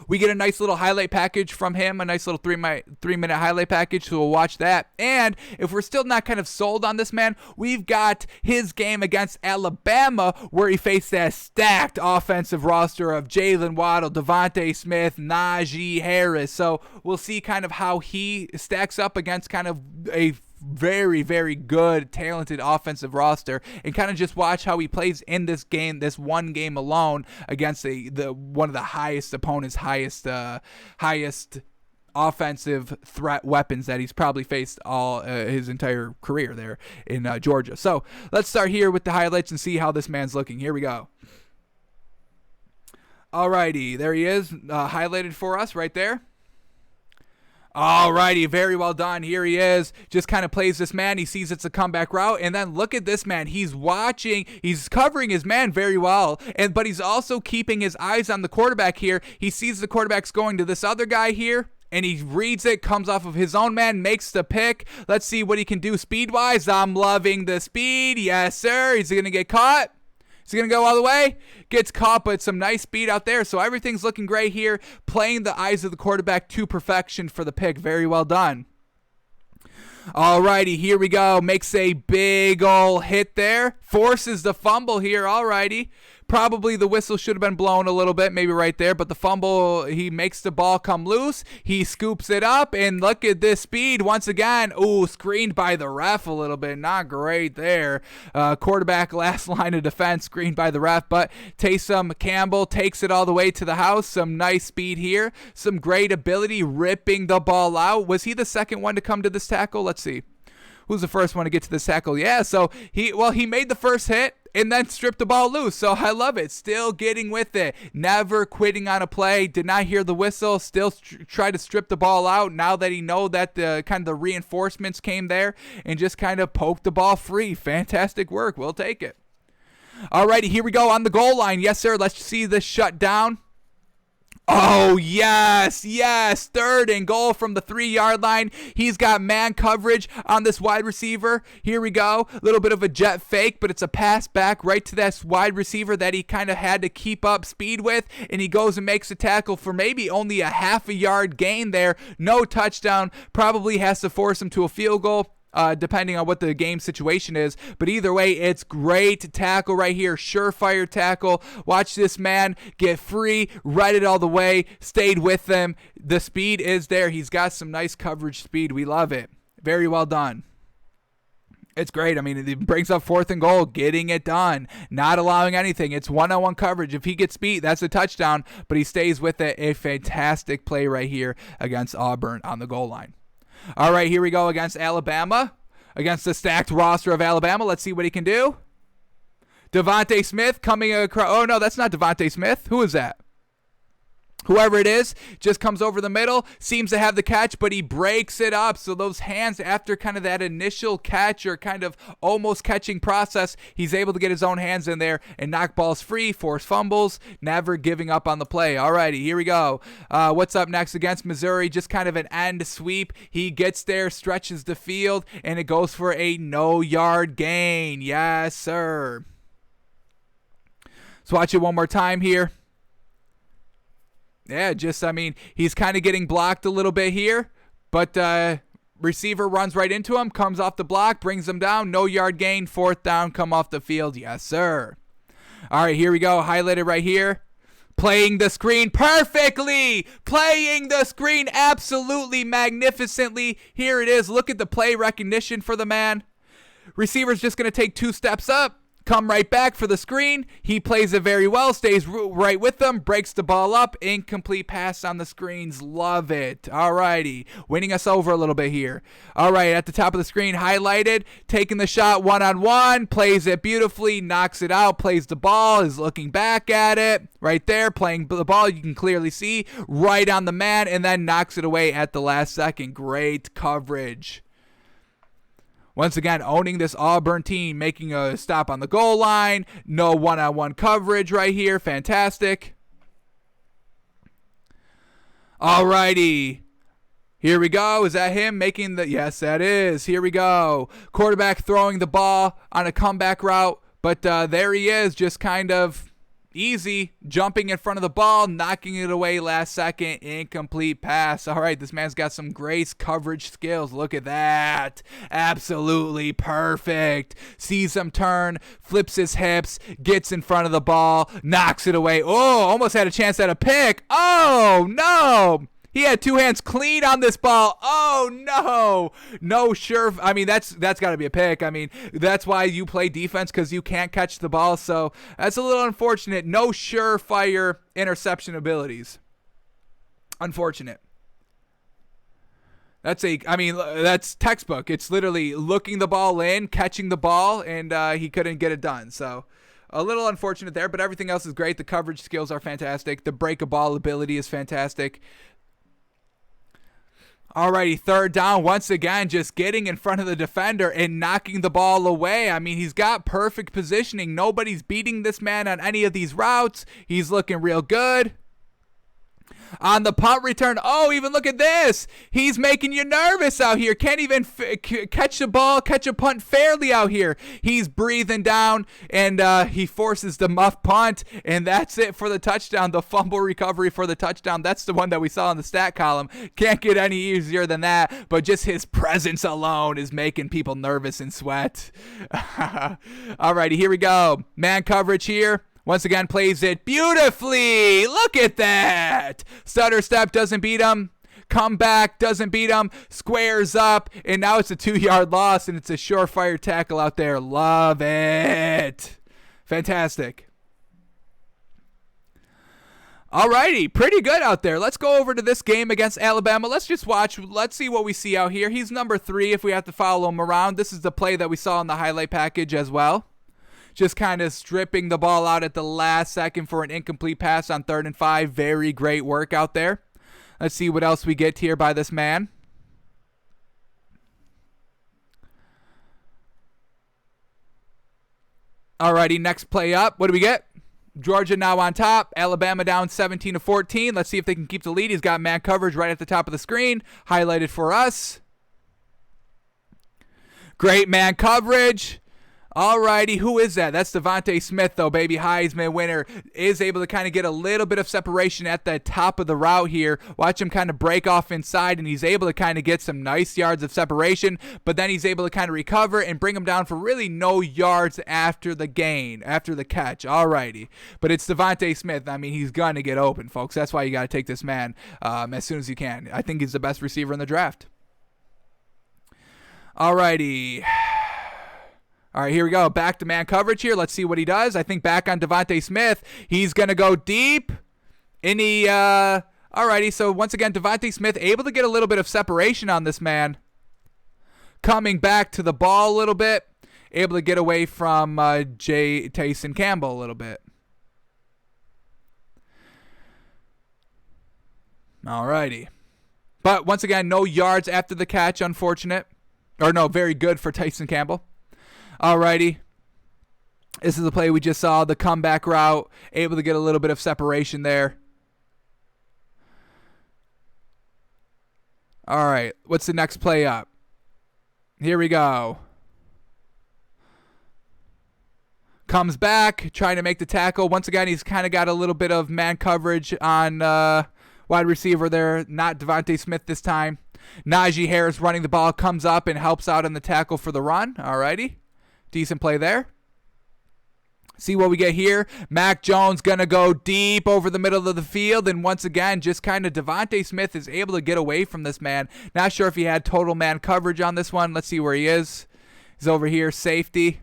We get a nice little highlight package from him, a nice little 3-minute highlight package, so we'll watch that. And if we're still not kind of sold on this man, we've got his game against Alabama where he faced that stacked offensive roster of Jalen Waddle, Devontae Smith, Najee Harris. So we'll see kind of how he stacks up against kind of a very, very good, talented offensive roster, and kind of just watch how he plays in this game, this one game alone against the one of the highest opponents, highest offensive threat weapons that he's probably faced all his entire career there in Georgia. So let's start here with the highlights and see how this man's looking. Here we go. Alrighty, there he is, highlighted for us right there. Alrighty, very well done. Here he is. Just kind of plays this man. He sees it's a comeback route. And then look at this man. He's watching. He's covering his man very well. But he's also keeping his eyes on the quarterback here. He sees the quarterback's going to this other guy here. And he reads it, comes off of his own man, makes the pick. Let's see what he can do speed-wise. I'm loving the speed. Yes, sir. He's going to get caught. Is he going to go all the way? Gets caught, but some nice speed out there. So everything's looking great here. Playing the eyes of the quarterback to perfection for the pick. Very well done. Alrighty, here we go. Makes a big ol' hit there. Forces the fumble here. Alrighty. Probably the whistle should have been blown a little bit, maybe right there. But the fumble, he makes the ball come loose. He scoops it up, and look at this speed once again. Ooh, screened by the ref a little bit. Not great there. Quarterback, last line of defense, screened by the ref. But Tyson Campbell takes it all the way to the house. Some nice speed here. Some great ability ripping the ball out. Was he the second one to come to this tackle? Let's see. Who's the first one to get to this tackle? Yeah, so he made the first hit and then stripped the ball loose. So I love it. Still getting with it. Never quitting on a play. Did not hear the whistle. Still try to strip the ball out now that he know that the kind of the reinforcements came there and just kind of poked the ball free. Fantastic work. We'll take it. Alrighty, here we go on the goal line. Yes, sir. Let's see this shut down. Oh, yes, 3rd and goal from the 3-yard line. He's got man coverage on this wide receiver. Here we go. A little bit of a jet fake, but it's a pass back right to that wide receiver that he kind of had to keep up speed with, and he goes and makes a tackle for maybe only a half a yard gain there. No touchdown. Probably has to force him to a field goal. Depending on what the game situation is. But either way, it's great tackle right here. Surefire tackle. Watch this man get free, read it all the way, stayed with them. The speed is there. He's got some nice coverage speed. We love it. Very well done. It's great. I mean, it brings up 4th and goal, getting it done, not allowing anything. It's one-on-one coverage. If he gets beat, that's a touchdown, but he stays with it. A fantastic play right here against Auburn on the goal line. All right, here we go against Alabama, against the stacked roster of Alabama. Let's see what he can do. Devontae Smith coming across. Oh, no, that's not Devontae Smith. Who is that? Whoever it is just comes over the middle, seems to have the catch, but he breaks it up. So those hands, after kind of that initial catch or kind of almost catching process, he's able to get his own hands in there and knock balls free, force fumbles, never giving up on the play. Alrighty, here we go. What's up next against Missouri? Just kind of an end sweep. He gets there, stretches the field, and it goes for a no-yard gain. Yes, sir. Let's watch it one more time here. Yeah, he's kind of getting blocked a little bit here, but receiver runs right into him, comes off the block, brings him down, no yard gain, 4th down, come off the field. Yes, sir. All right, here we go, highlighted right here. Playing the screen perfectly, playing the screen absolutely magnificently. Here it is. Look at the play recognition for the man. Receiver's just going to take 2 steps up. Come right back for the screen. He plays it very well, stays right with them, breaks the ball up, incomplete pass on the screens. Love it. Alrighty, winning us over a little bit here. Alright, at the top of the screen, highlighted, taking the shot one-on-one, plays it beautifully, knocks it out, plays the ball, is looking back at it. Right there, playing the ball, you can clearly see, right on the man, and then knocks it away at the last second. Great coverage. Once again, owning this Auburn team, making a stop on the goal line. No one-on-one coverage right here. Fantastic. Alrighty. Here we go. Is that him making the... Yes, that is. Here we go. Quarterback throwing the ball on a comeback route. But there he is, just kind of easy, jumping in front of the ball, knocking it away last second, incomplete pass. All right, this man's got some great coverage skills. Look at that. Absolutely perfect. Sees him turn, flips his hips, gets in front of the ball, knocks it away. Oh, almost had a chance at a pick. Oh, no. He had 2 hands clean on this ball. Oh, no. No, sure. I mean, that's got to be a pick. I mean, that's why you play defense, because you can't catch the ball. So that's a little unfortunate. No surefire interception abilities. Unfortunate. That's textbook. It's literally looking the ball in, catching the ball, and he couldn't get it done. So a little unfortunate there, but everything else is great. The coverage skills are fantastic. The break a ball ability is fantastic. Alrighty, 3rd down, once again, just getting in front of the defender and knocking the ball away. I mean, he's got perfect positioning. Nobody's beating this man on any of these routes. He's looking real good. On the punt return, oh, even look at this. He's making you nervous out here. Can't even catch the ball, catch a punt fairly out here. He's breathing down, and he forces the muff punt, and that's it for the touchdown. The fumble recovery for the touchdown. That's the one that we saw in the stat column. Can't get any easier than that, but just his presence alone is making people nervous and sweat. Alrighty, here we go. Man coverage here. Once again, plays it beautifully. Look at that. Stutter step doesn't beat him. Comeback doesn't beat him. Squares up. And now it's a 2-yard loss, and it's a surefire tackle out there. Love it. Fantastic. Alrighty, pretty good out there. Let's go over to this game against Alabama. Let's just watch. Let's see what we see out here. He's number 3 if we have to follow him around. This is the play that we saw in the highlight package as well. Just kind of stripping the ball out at the last second for an incomplete pass on 3rd and 5. Very great work out there. Let's see what else we get here by this man. Alrighty, next play up. What do we get? Georgia now on top. Alabama down 17-14. Let's see if they can keep the lead. He's got man coverage right at the top of the screen. Highlighted for us. Great man coverage. Alrighty, who is that? That's Devontae Smith, though, baby. Heisman winner. Is able to kind of get a little bit of separation at the top of the route here. Watch him kind of break off inside, and he's able to kind of get some nice yards of separation, but then he's able to kind of recover and bring him down for really no yards after the gain, after the catch. Alrighty. But it's Devontae Smith. I mean, he's going to get open, folks. That's why you got to take this man as soon as you can. I think he's the best receiver in the draft. Alrighty. All right, here we go. Back to man coverage here. Let's see what he does. I think back on Devontae Smith. He's going to go deep. Alrighty, so once again, Devontae Smith able to get a little bit of separation on this man. Coming back to the ball a little bit. Able to get away from Tyson Campbell a little bit. Alrighty. But once again, no yards after the catch, unfortunate. Or no, very good for Tyson Campbell. Alrighty. This is the play we just saw, the comeback route, able to get a little bit of separation there. All right, what's the next play up? Here we go. Comes back, trying to make the tackle. Once again, he's kind of got a little bit of man coverage on wide receiver there. Not Devontae Smith this time. Najee Harris running the ball, comes up and helps out on the tackle for the run. All righty. Decent play there. See what we get here. Mac Jones going to go deep over the middle of the field. And once again, just kind of Devontae Smith is able to get away from this man. Not sure if he had total man coverage on this one. Let's see where he is. He's over here, safety.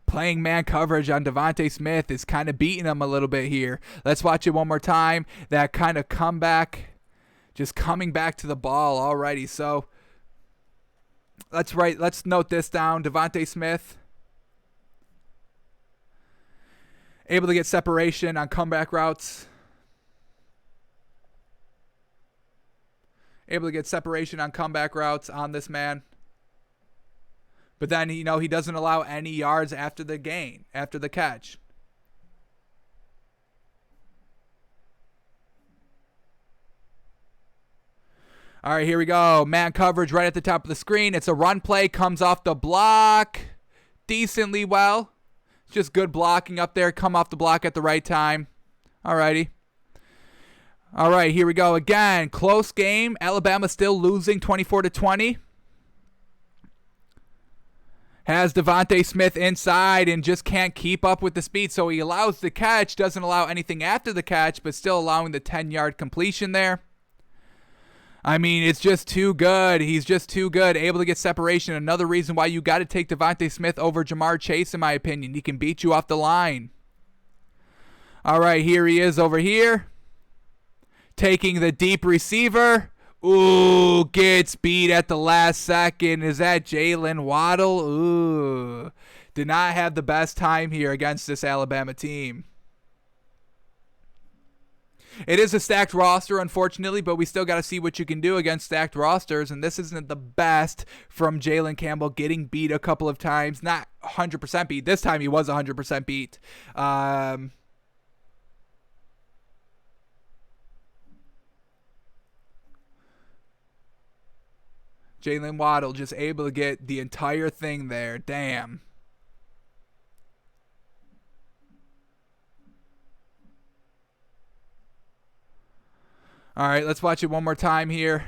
Playing man coverage on Devontae Smith is kind of beating him a little bit here. Let's watch it one more time. That kind of comeback, just coming back to the ball. Alrighty, so let's note this down. Devontae Smith able to get separation on comeback routes. Able to get separation on comeback routes on this man. But then, he doesn't allow any yards after the gain, after the catch. All right, here we go. Man coverage right at the top of the screen. It's a run play. Comes off the block decently well. It's just good blocking up there. Come off the block at the right time. All righty. All right, here we go again. Close game. Alabama still losing 24-20. Has Devontae Smith inside and just can't keep up with the speed. So he allows the catch, doesn't allow anything after the catch, but still allowing the 10-yard completion there. I mean, it's just too good. He's just too good. Able to get separation. Another reason why you got to take Devontae Smith over Jamar Chase, in my opinion. He can beat you off the line. All right, here he is over here. Taking the deep receiver. Ooh, gets beat at the last second. Is that Jalen Waddle? Ooh, did not have the best time here against this Alabama team. It is a stacked roster, unfortunately, but we still got to see what you can do against stacked rosters, and this isn't the best from Jalen Campbell, getting beat a couple of times. Not 100% beat. This time he was 100% beat. Jalen Waddle just able to get the entire thing there. Damn. All right, let's watch it one more time here.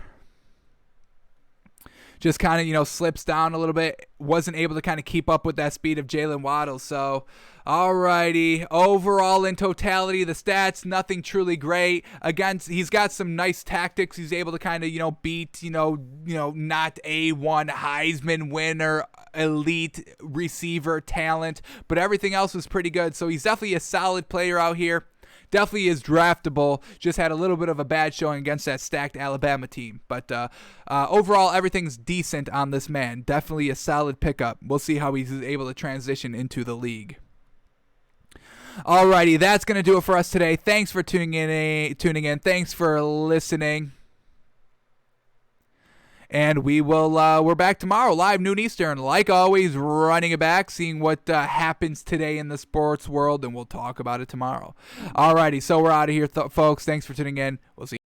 Just kind of, slips down a little bit. Wasn't able to kind of keep up with that speed of Jalen Waddle. So, alrighty. Overall, in totality, the stats, nothing truly great. Again, he's got some nice tactics. He's able to kind of, beat, not A1 Heisman winner, elite receiver talent. But everything else was pretty good. So, he's definitely a solid player out here. Definitely is draftable. Just had a little bit of a bad showing against that stacked Alabama team. But overall, everything's decent on this man. Definitely a solid pickup. We'll see how he's able to transition into the league. Alrighty, that's going to do it for us today. Thanks for tuning in. Thanks for listening. And we're back tomorrow, live noon Eastern. Like always, running it back, seeing what happens today in the sports world, and we'll talk about it tomorrow. Alrighty, so we're out of here, folks. Thanks for tuning in. We'll see you.